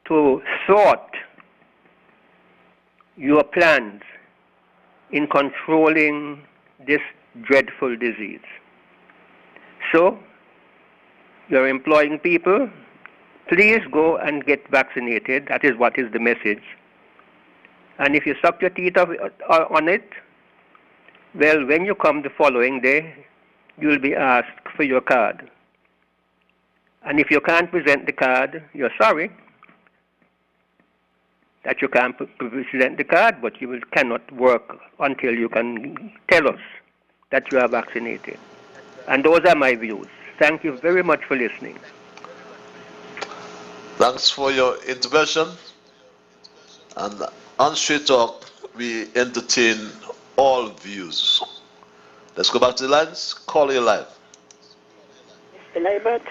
to thwart your plans in controlling this dreadful disease. So, you're employing people, please go and get vaccinated. That is what is the message. And if you suck your teeth on it, well, when you come the following day, you'll be asked for your card. And if you can't present the card, you're sorry that you can't present the card, but you cannot work until you can tell us that you are vaccinated. And those are my views. Thank you very much for listening. Thanks for your intervention. And on Straight Talk, we entertain all views. Let's go back to the lines. Call you live. Mr. Liburd?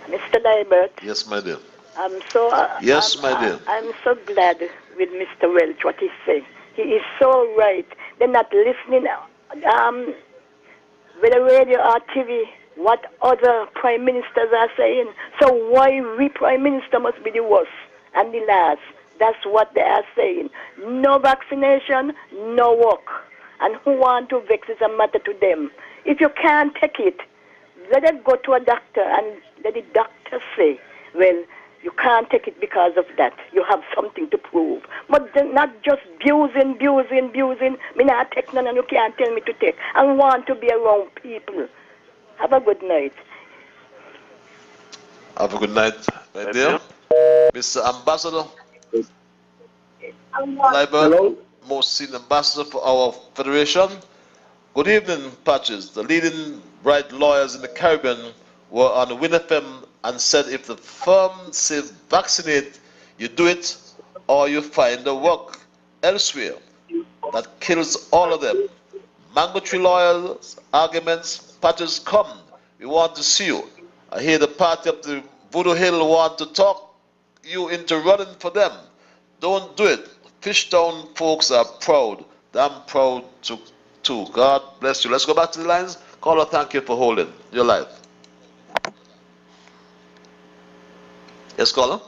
Mr. Liburd? Yes, my dear. I'm so my dear. I'm so glad with Mr. Welch, what he said. He is so right. They're not listening with the radio or TV what other prime ministers are saying. So why we prime minister must be the worst and the last? That's what they are saying. No vaccination, no work. And who want to vex is a matter to them. If you can't take it, let it go to a doctor and let the doctor say, well, you can't take it because of that. You have something to prove. But not just abusing. Me not take none and you can't tell me to take. I want to be around people. Have a good night. Have a good night, my dear. Mr. Ambassador. Liburd, most senior ambassador for our federation. Good evening, Patches. The leading bright lawyers in the Caribbean were on Win FM and said if the firm says vaccinate, you do it or you find a work elsewhere. That kills all of them. Mango Tree lawyers, arguments, Patches, come. We want to see you. I hear the party up the Voodoo Hill want to talk you into running for them. Don't do it. Fishtown folks are proud. I'm proud too. God bless you. Let's go back to the lines. Caller, thank you for holding. You're live. Yes, caller?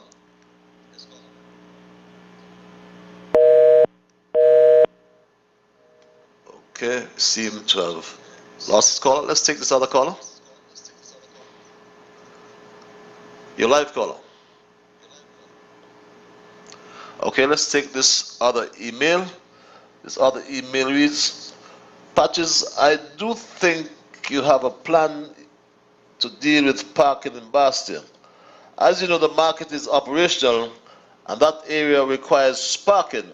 Okay, seem to have lost his caller. Let's take this other caller. You're live, caller. Okay, let's take this other email. This other email reads, Patches, I do think you have a plan to deal with parking in Bastia. As you know, the market is operational and that area requires parking.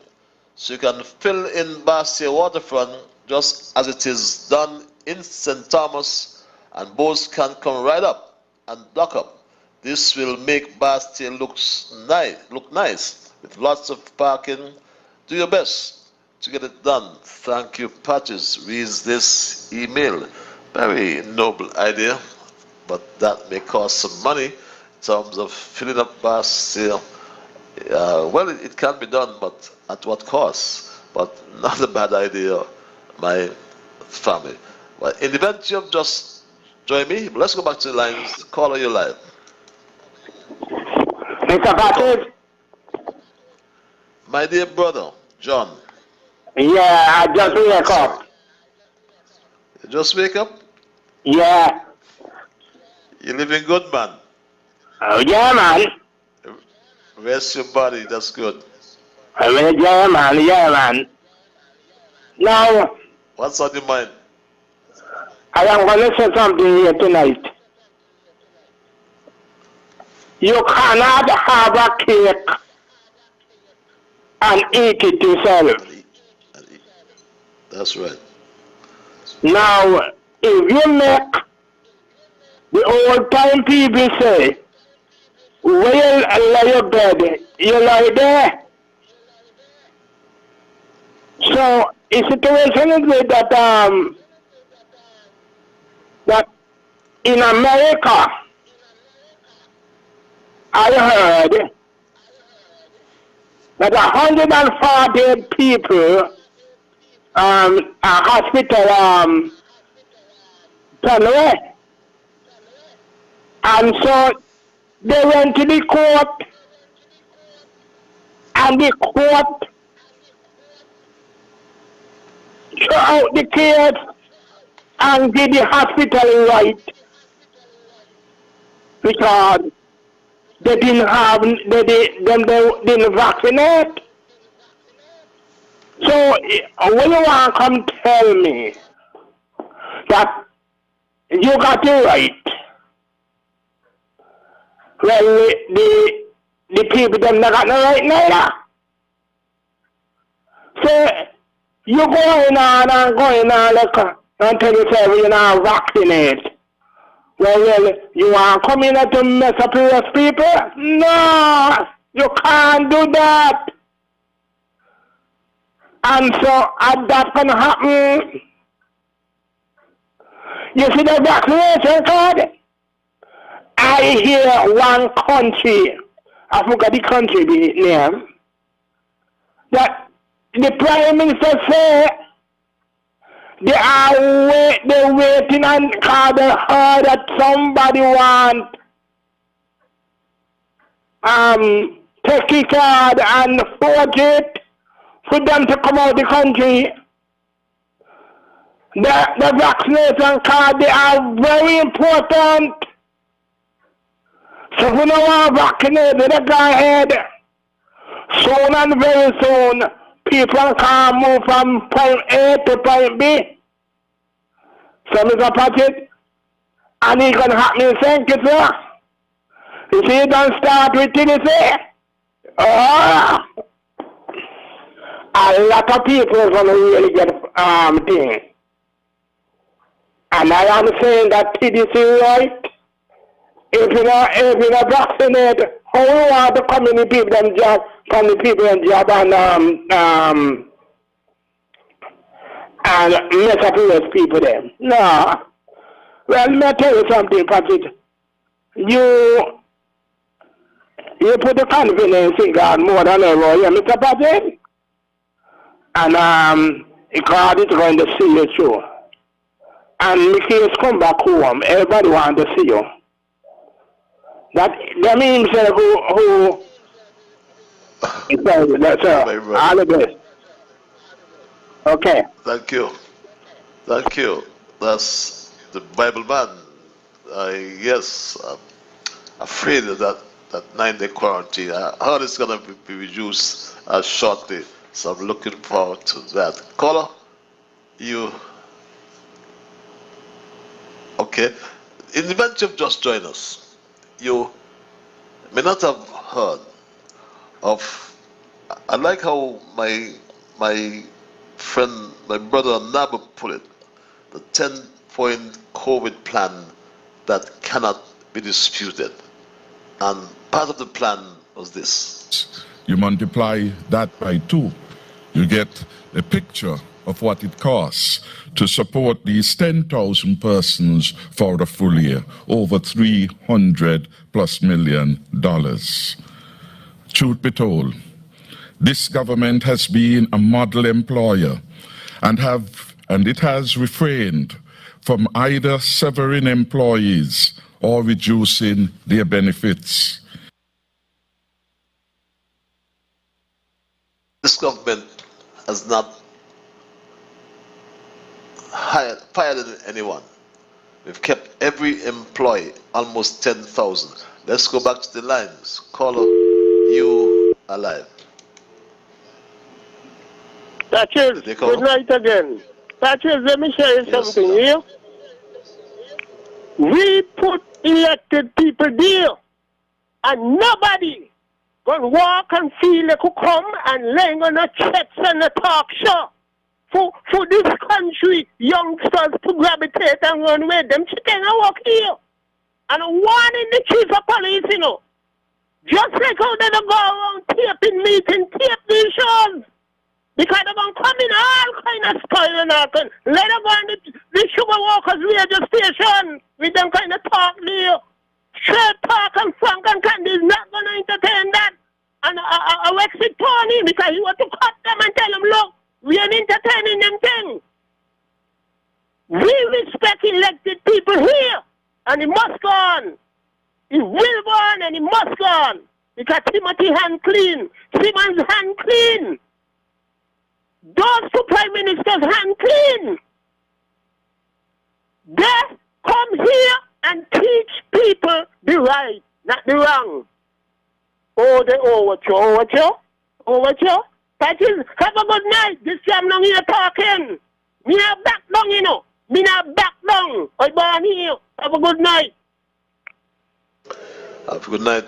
So you can fill in Bastia waterfront just as it is done in St. Thomas and boats can come right up and dock up. This will make Bastia look nice. With lots of parking. Do your best to get it done. Thank you, Patches. Reads this email. Very noble idea, but that may cost some money in terms of filling up Bastia. Well, it can be done, but at what cost? But not a bad idea, my family. Well, in the event you have just joined me, let's go back to the lines. Caller, you live. Mr. Patches. My dear brother, John. Yeah, I just wake up. You just wake up? Yeah. You living good, man? Oh, yeah, man. Rest your body, that's good. Yeah, man. Now, what's on your mind? I am going to say something here tonight. You cannot have a cake and eat it yourself. That's right. Now, if you make the old time people say, well, lay your bed, you lie there. So, the situation is that in America, I heard that 140 people hospital turned away. And so they went to the court, and the court threw out the case and give the hospital right because they didn't have, they didn't vaccinate. So when you want to come tell me that you got the right, well, the people them not got no right neither. So you going on and going on like until you say you're not vaccinate. Well, you want to come in to mess up with people? No, you can't do that. And so that's going to happen. You see the vaccination card? I hear one country, I forgot the country name, that the Prime Minister said they're waiting and because they heard that somebody want take a card and forge it for them to come out of the country. The vaccination card, they are very important. So we don't want to vaccinate, they go ahead. Soon and very soon, people can move from point A to point B. So, Mr. Patrick, and it's going to happen in St. Kitts. You see, you don't start with Tennessee. A lot of people are going to really get thing. And I am saying that TDC right. If you not vaccinate, how you want the community people them job, from the people and job and mess up with those people then? No. Well, let me tell you something, Patrick. You put the confidence in God more than ever, yeah, Mr. Patrick? And God is going to see you through. And the kids come back home, everybody wants to see you. That means who that's all the best. Okay. Thank you. Thank you. That's the Bible man. Yes, I'm afraid of that 9-day quarantine. I heard it's going to be reduced shortly, so I'm looking forward to that. Caller, you. Okay. In the event you've just joined us, you may not have heard of, I like how my friend, my brother Nabu put it, the 10-point COVID plan that cannot be disputed. And part of the plan was this. You multiply that by 2, you get a picture of what it costs to support these 10,000 persons for the full year, over $300+ million. Truth be told, this government has been a model employer and it has refrained from either severing employees or reducing their benefits. This government has not fired anyone. We've kept every employee, almost 10,000. Let's go back to the lines. Caller, you alive. Patches, good night again. Patches, let me share you something here. We put elected people there, and nobody gonna walk and feel they could come and laying on a checks and a talk show. For this country, youngsters to gravitate and run with them, chicken and walk here. And warning the chief of police, you know. Just like how they go around taping meetings, tape these shows. Because they're going to come in all kind of style and all kind. Let them go on the sugar walkers radio station with them kind of We respect elected people here, and he must go on. He will go on and he must go on. Because Timothy hand clean, Simon's hand clean. Those two prime ministers hand clean. They come here and teach people the right, not the wrong. Oh, they overture. That is, have a good night. This time I'm here talking. Me not back down, you know. Me not back down. I born here. Have a good night. Have a good night,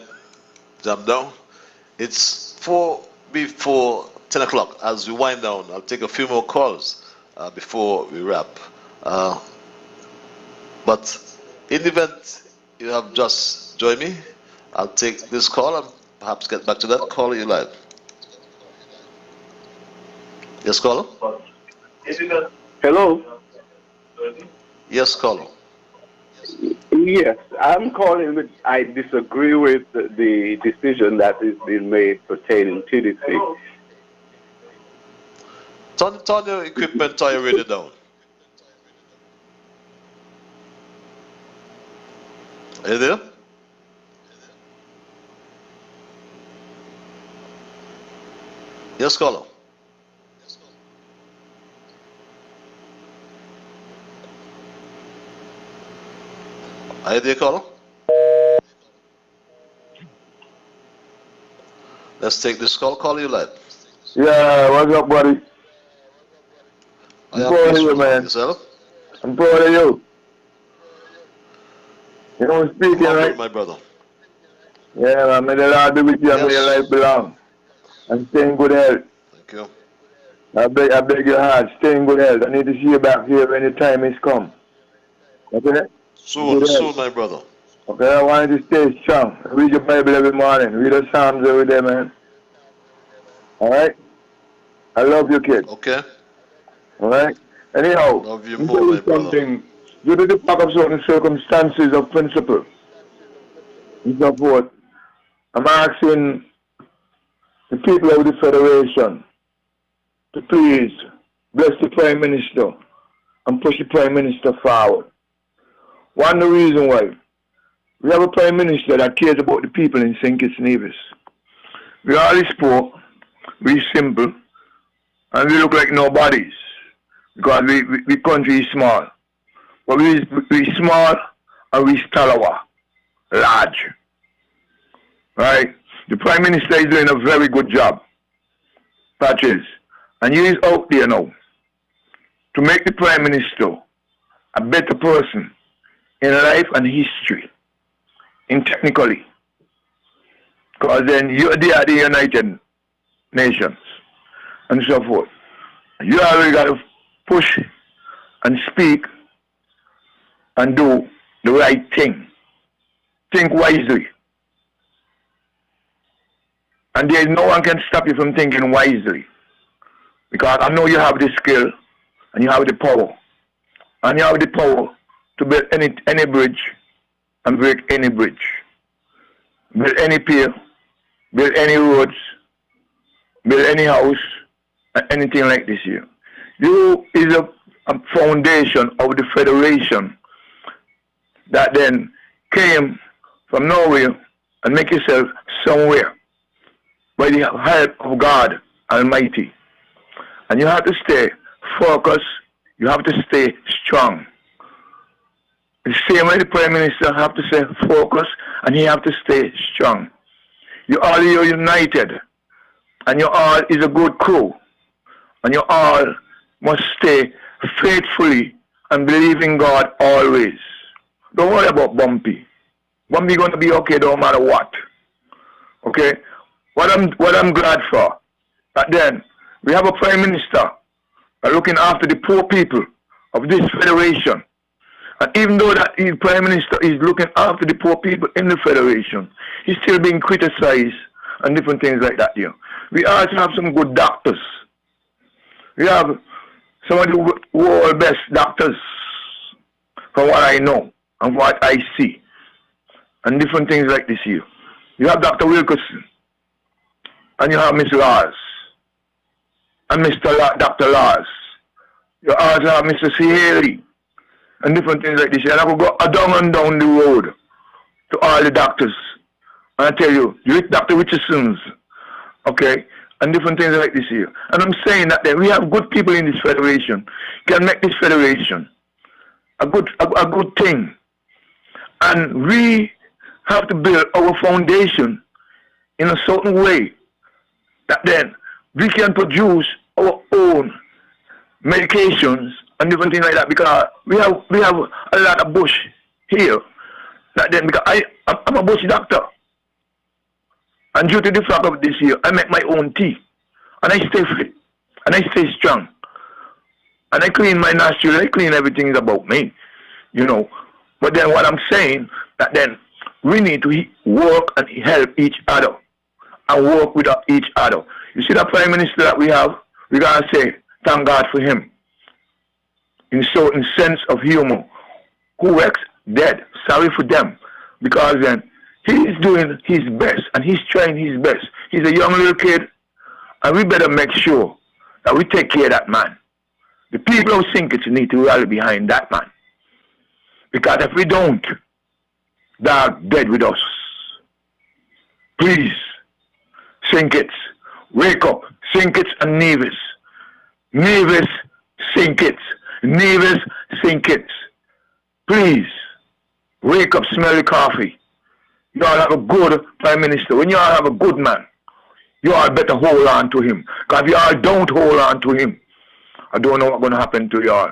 Jam Down. It's before 10 o'clock. As we wind down, I'll take a few more calls before we wrap. But in the event you have just joined me, I'll take this call and perhaps get back to that. Call you live. Yes, caller? Hello? Yes, caller. Yes, I'm calling with, I disagree with the decision that is being made pertaining to this thing. Turn your equipment, turn your radio down. Are you there? Yes, caller. Are you there, caller? Let's take this call. Call you live. Yeah, what's up, buddy? I'm proud of you, man. Yourself? I'm proud of you. You know I'm speaking, right? My brother. Yeah, man. May the Lord be with you and may your life belong. And stay in good health. Thank you. I beg your heart, stay in good health. I need to see you back here when the time is come. Okay? Soon, my brother. Okay, I want you to stay strong. Read your Bible every morning. Read the Psalms every day, man. Alright? I love you, kid. Okay. Alright? Anyhow, love you more, my brother. Due to the fact of certain circumstances of principle and so forth, I'm asking the people of the Federation to please bless the Prime Minister and push the Prime Minister forward. One the reason why. We have a Prime Minister that cares about the people in St. Kitts Nevis. We are all poor, we simple, and we look like nobodies because we country is small. But we small and we stalwart, large. Right? The Prime Minister is doing a very good job. Patches. And he is out there now to make the Prime Minister a better person in life and history, in technically. Because then you are the United Nations and so forth. You already got to push and speak and do the right thing. Think wisely. And there is no one can stop you from thinking wisely. Because I know you have the skill and you have the power. And you have the power to build any bridge and break any bridge. Build any pier, build any roads, build any house, and anything like this here. You is a foundation of the Federation that then came from nowhere and make yourself somewhere by the help of God Almighty. And you have to stay focused, you have to stay strong. The same way the Prime Minister have to stay focused and he have to stay strong. You all are united and you all is a good crew. And you all must stay faithfully and believe in God always. Don't worry about Bumpy. Bumpy going to be okay no matter what. Okay? What I'm glad for, that then we have a Prime Minister looking after the poor people of this federation. And even though that the Prime Minister is looking after the poor people in the federation, he's still being criticized and different things like that here. We also have some good doctors. We have some of the world best doctors from what I know and what I see. And different things like this here. You have Dr. Wilkerson. And you have Miss Lars. And Dr. Lars. You also have Mr. C. Haley. and different things like this. And I could go down and down the road to all the doctors. And I tell you, Dr. Richardson's, okay, and different things like this here. And I'm saying that we have good people in this federation, can make this federation a good thing. And we have to build our foundation in a certain way that then we can produce our own medications and different things like that, because we have a lot of bush here. That then, because I'm a bush doctor. And due to the fact of this year, I make my own tea. And I stay fit. And I stay strong. And I clean my nostrils. I clean everything about me. You know. But then what I'm saying, that then we need to work and help each other. And work with each other. You see the Prime Minister that we have? We got to say, thank God for him. In certain sense of humor. Who works? Dead. Sorry for them. Because then, he's doing his best, and he's trying his best. He's a young little kid, and we better make sure that we take care of that man. The people of Sinkits need to rally behind that man. Because if we don't, they're dead with us. Please, Sinkits, wake up. Sinkits and Nevis. Nevis, Sinkits. Nevis, Sinkits. Please, wake up, smell the coffee. You all have a good Prime Minister. When you all have a good man, you all better hold on to him. Because if you all don't hold on to him, I don't know what's going to happen to you all.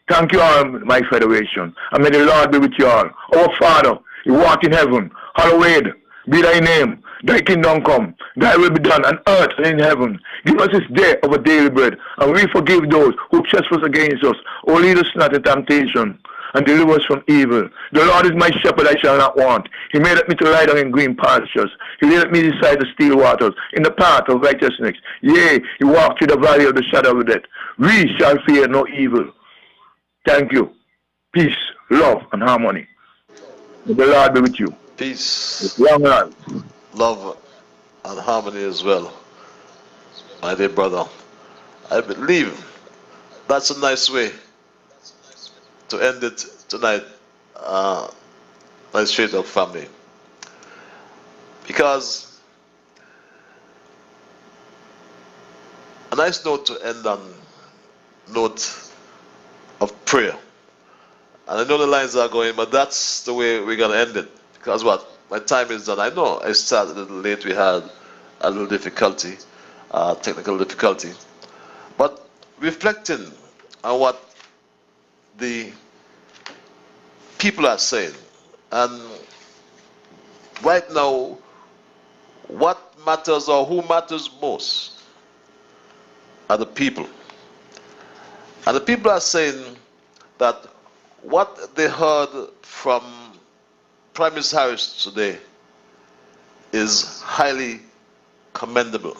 Thank you all, my federation. And may the Lord be with you all. Our Father, who art in heaven, hallowed be thy name. Thy kingdom come. Thy will be done on earth and in heaven. Give us this day our daily bread. And we forgive those who trespass against us. O lead us not into temptation, and deliver us from evil. The Lord is my shepherd, I shall not want. He made me to lie down in green pastures. He led me beside the still waters, in the path of righteousness. Yea, he walked through the valley of the shadow of death. We shall fear no evil. Thank you. Peace, love, and harmony. May the Lord be with you. Peace, long life, love, and harmony as well, my dear brother. I believe that's a nice way to end it tonight, my straight up family. Because a nice note to end on, note of prayer. And I know the lines are going, but that's the way we're going to end it. Because what? My time is done. I know I started a little late. We had a little difficulty, technical difficulty. But reflecting on what the people are saying, and right now, what matters or who matters most are the people. And the people are saying that what they heard from Prime Minister Harris today is highly commendable.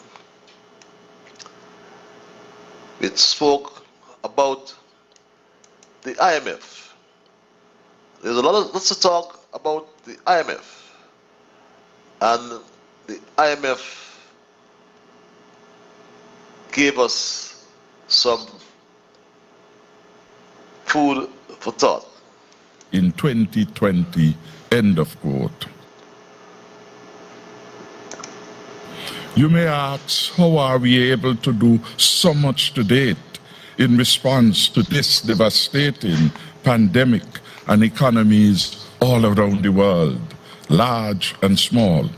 It spoke about the IMF. There's lots to talk about the IMF. And the IMF gave us some food for thought. In 2020, end of quote. You may ask, how are we able to do so much to date in response to this devastating pandemic and economies all around the world, large and small?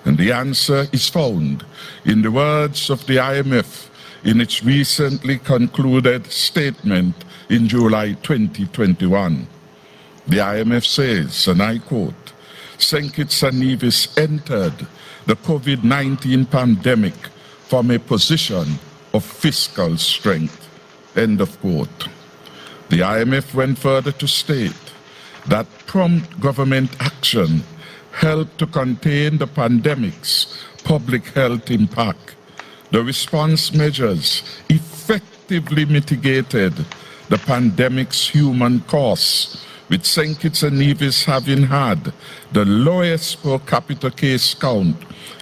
And the answer is found in the words of the IMF in its recently concluded statement in July 2021. The IMF says, and I quote, St. Kitts and Nevis entered the COVID-19 pandemic from a position of fiscal strength, end of quote. The IMF went further to state that prompt government action helped to contain the pandemic's public health impact. The response measures effectively mitigated the pandemic's human costs, with St. Kitts and Nevis having had the lowest per capita case count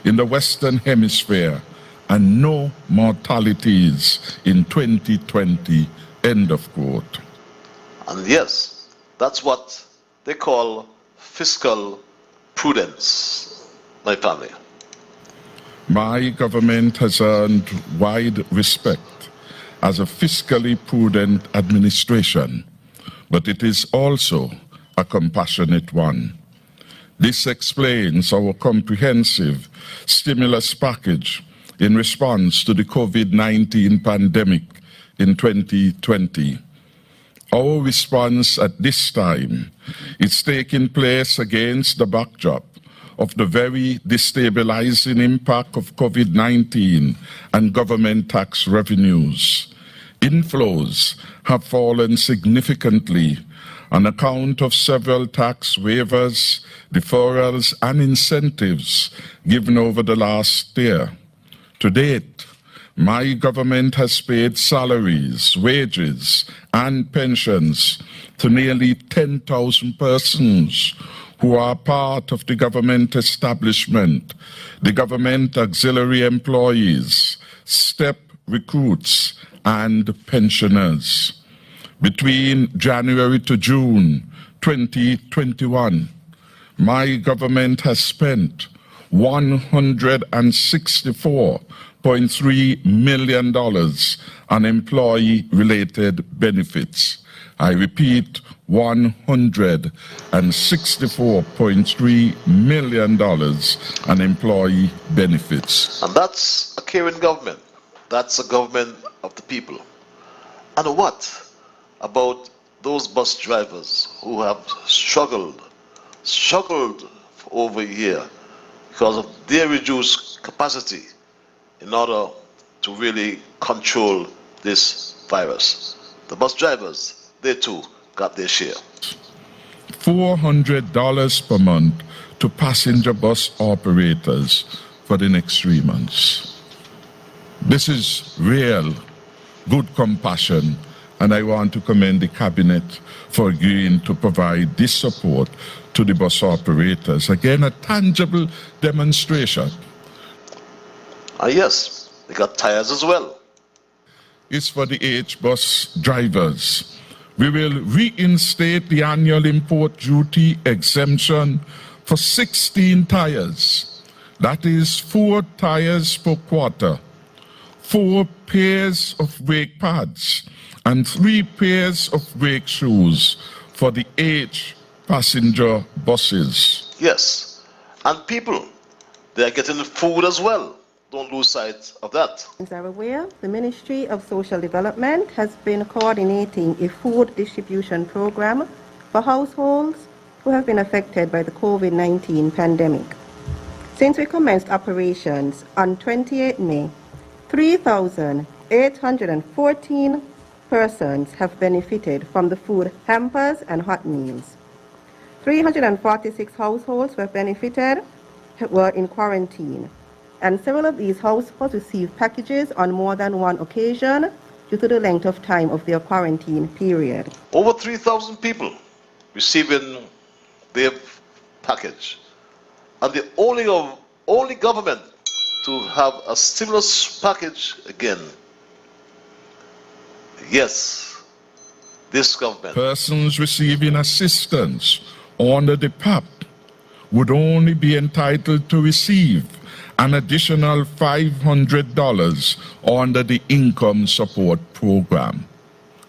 in the Western Hemisphere and no mortalities in 2020, end of quote. And yes, That's what they call fiscal prudence, my family. My government has earned wide respect as a fiscally prudent administration, but it is also a compassionate one. This explains our comprehensive stimulus package in response to the COVID-19 pandemic in 2020. Our response at this time is taking place against the backdrop of the very destabilizing impact of COVID-19 and government tax revenues. Inflows have fallen significantly on account of several tax waivers, deferrals, and incentives given over the last year. To date, my government has paid salaries, wages, and pensions to nearly 10,000 persons who are part of the government establishment, the government auxiliary employees, STEP recruits, and pensioners. Between January to June 2021, my government has spent $164.3 million on employee-related benefits. I repeat, $164.3 million on employee benefits. And that's a caring government. That's a government of the people. And what about those bus drivers who have struggled for over a year because of their reduced capacity in order to really control this virus? The bus drivers, they too got their share. $400 per month to passenger bus operators for the next 3 months. This is real, good compassion, and I want to commend the Cabinet for agreeing to provide this support to the bus operators. Again, a tangible demonstration. Yes, they got tires as well. It's for the H-bus drivers. We will reinstate the annual import duty exemption for 16 tires. That is 4 tires per quarter, 4 pairs of brake pads, and 3 pairs of brake shoes for the H passenger buses. Yes, and people, they are getting food as well. Don't lose sight of that. As I'm aware, the Ministry of Social Development has been coordinating a food distribution program for households who have been affected by the COVID-19 pandemic. Since we commenced operations on 28 May, 3,814 persons have benefited from the food hampers and hot meals. 346 households were in quarantine, and several of these households received packages on more than one occasion due to the length of time of their quarantine period. Over 3,000 people receiving their package. And the only government to have a stimulus package again. Yes, this government. Persons receiving assistance under the PAP would only be entitled to receive an additional $500 under the Income Support Program.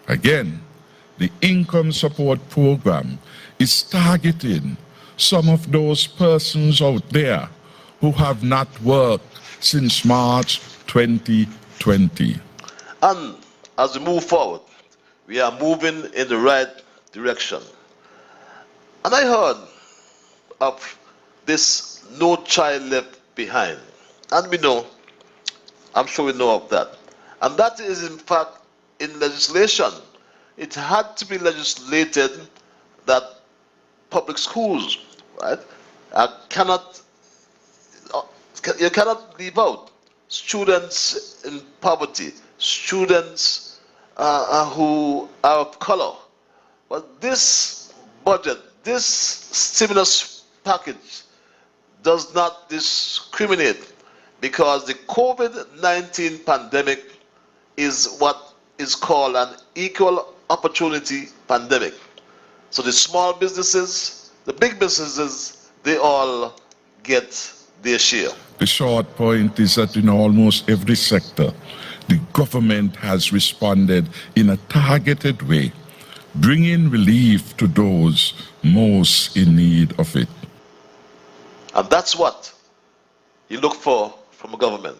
Again, the Income Support Program is targeting some of those persons out there who have not worked since March 2020. And as we move forward, we are moving in the right direction. And I heard of this No Child Left Behind. And we know, I'm sure we know of that. And that is in fact in legislation. It had to be legislated that public schools, right, you cannot leave out students in poverty, students who are of color. But this budget, this stimulus package does not discriminate, because the COVID-19 pandemic is what is called an equal opportunity pandemic. So the small businesses, the big businesses, they all get their share. The short point is that in almost every sector, the government has responded in a targeted way, bringing relief to those most in need of it. And that's what you look for from a government.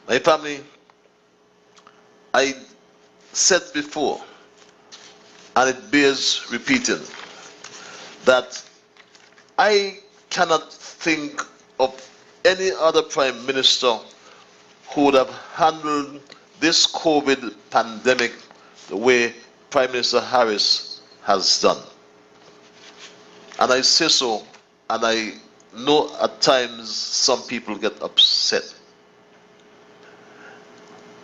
My family, I said before, and it bears repeating, that I cannot think of any other prime minister who would have handled this COVID pandemic the way Prime Minister Harris has done. And I say so, and I know at times some people get upset.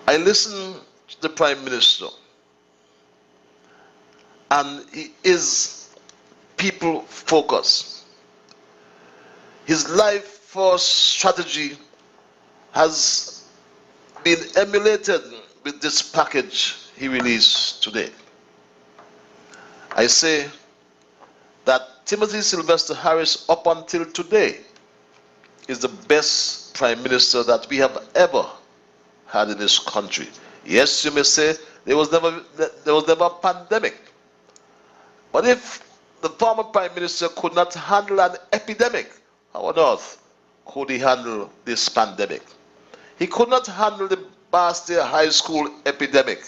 I listen to the Prime Minister, and he is people focused. His life force strategy has been emulated with this package he released today. I say that Timothy Sylvester Harris, up until today, is the best prime minister that we have ever had in this country. Yes, you may say there was never a pandemic. But if the former prime minister could not handle an epidemic, how on earth could he handle this pandemic? He could not handle the Bastille High School epidemic.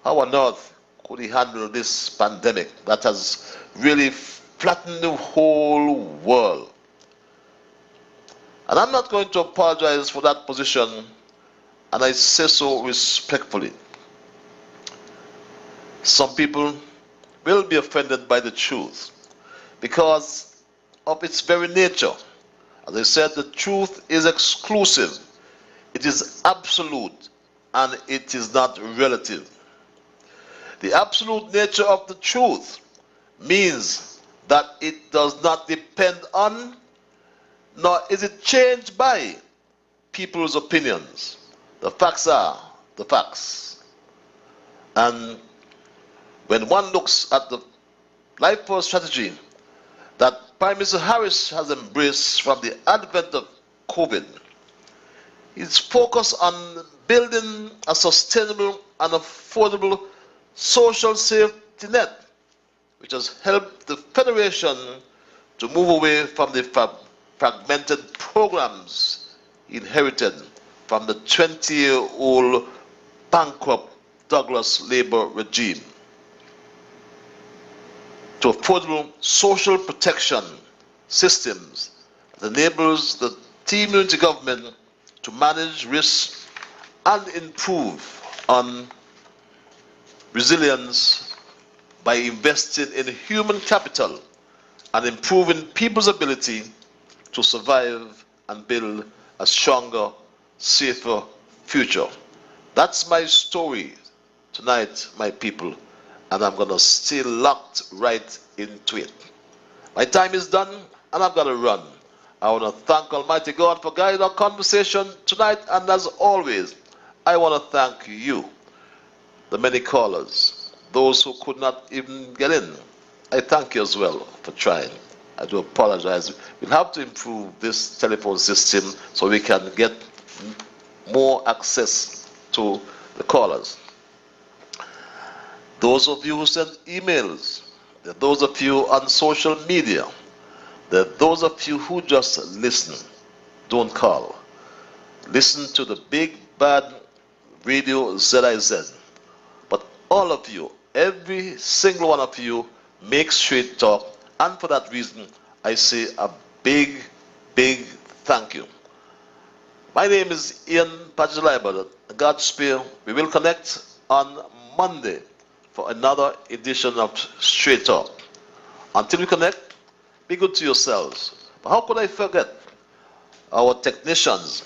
How on earth could he handle this pandemic that has really flattened the whole world? And I'm not going to apologize for that position, and I say so respectfully. Some people will be offended by the truth because of its very nature. As I said, the truth is exclusive, it is absolute, and it is not relative. The absolute nature of the truth means that it does not depend on, nor is it changed by, people's opinions. The facts are the facts. And when one looks at the life force strategy that Prime Minister Harris has embraced from the advent of COVID, it's focused on building a sustainable and affordable social safety net, which has helped the Federation to move away from the fragmented programs inherited from the 20-year-old bankrupt Douglas Labour regime to affordable social protection systems that enables the team unity government to manage risks and improve on resilience by investing in human capital and improving people's ability to survive and build a stronger, safer future. That's my story tonight, my people, and I'm going to stay locked right into it. My time is done, and I've got to run. I want to thank Almighty God for guiding our conversation tonight, and as always, I want to thank you, the many callers, those who could not even get in. I thank you as well for trying. I do apologize. We'll have to improve this telephone system so we can get more access to the callers. Those of you who send emails, those of you on social media, those of you who just listen, don't call. Listen to the big bad radio ZIZ. But all of you, every single one of you, make straight talk, and for that reason, I say a big, big thank you. My name is Ian Liburd. Godspeed. We will connect on Monday for another edition of Straight Talk. Until we connect, be good to yourselves. But how could I forget our technicians,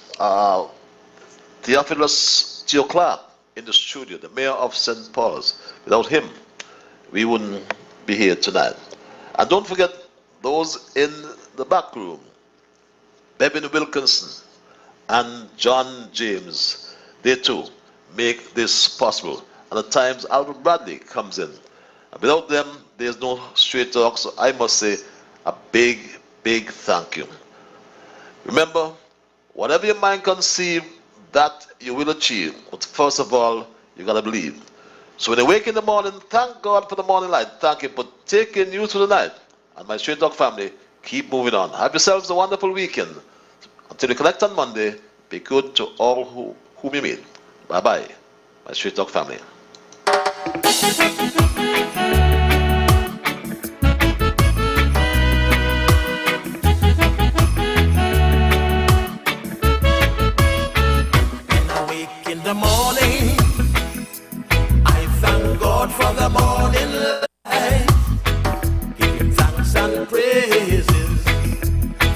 Theophilus Theo Clark in the studio, the mayor of St. Paul's. Without him, we wouldn't be here tonight. And don't forget those in the back room, Bevin Wilkinson and John James. They too make this possible. And at times Albert Bradley comes in. And without them, there's no Straight Talk. So I must say a big, big thank you. Remember, whatever your mind conceive, that you will achieve. But first of all, you gotta believe. So when you wake in the morning, thank God for the morning light. Thank you for taking you through the night. And my Straight Talk family, keep moving on. Have yourselves a wonderful weekend. Until we connect on Monday, be good to all whom you meet. Bye-bye, my Straight Talk family. In the morning, I thank God for the morning light. Give him thanks and praises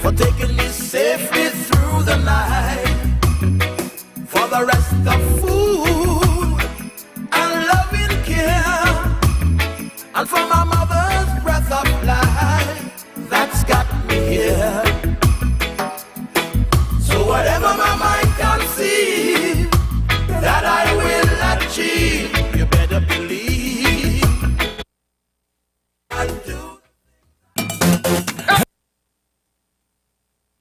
for taking me safely through the night. For the rest of food and loving care, and for my mother's breath of life that's got me here. So whatever my mind conceives, that I will achieve, you better believe I do.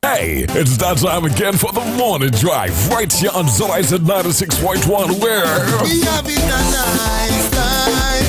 Hey, it's that time again for the morning drive, right here on Zoi's at 96.1, where we have it a nice time.